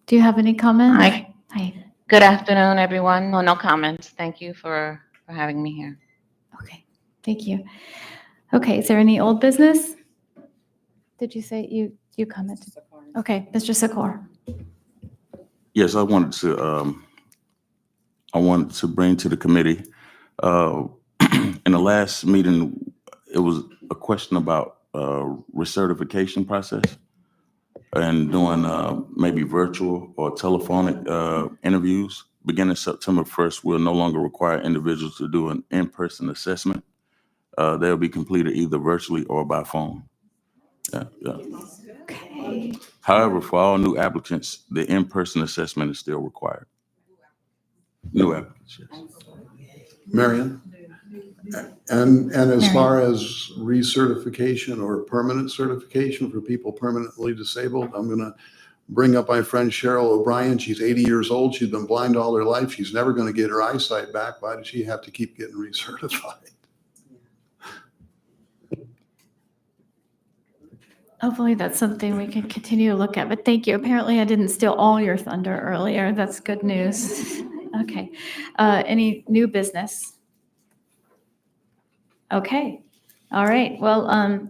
Do you have any comments? Hi. Hi. Good afternoon, everyone. No comments. Thank you for having me here. Okay, thank you. Okay, is there any old business? Did you say you commented? Okay, Mr. Sikor. Yes, I wanted to bring to the committee, in the last meeting, it was a question about recertification process and doing maybe virtual or telephonic interviews. Beginning September 1st, we'll no longer require individuals to do an in-person assessment. They'll be completed either virtually or by phone. Yeah. Okay. However, for all new applicants, the in-person assessment is still required. New applicants, yes. Marion? And as far as recertification or permanent certification for people permanently disabled, I'm going to bring up my friend Cheryl O'Brien. She's 80 years old. She's been blind all her life. She's never going to get her eyesight back. Why does she have to keep getting recertified? Hopefully that's something we can continue to look at, but thank you. Apparently I didn't steal all your thunder earlier. That's good news. Okay. Any new business? Okay. All right. Well,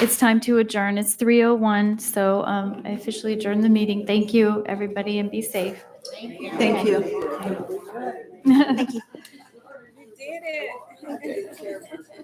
it's time to adjourn. It's 3:01, so I officially adjourn the meeting. Thank you, everybody, and be safe. Thank you. Thank you. Thank you. We did it.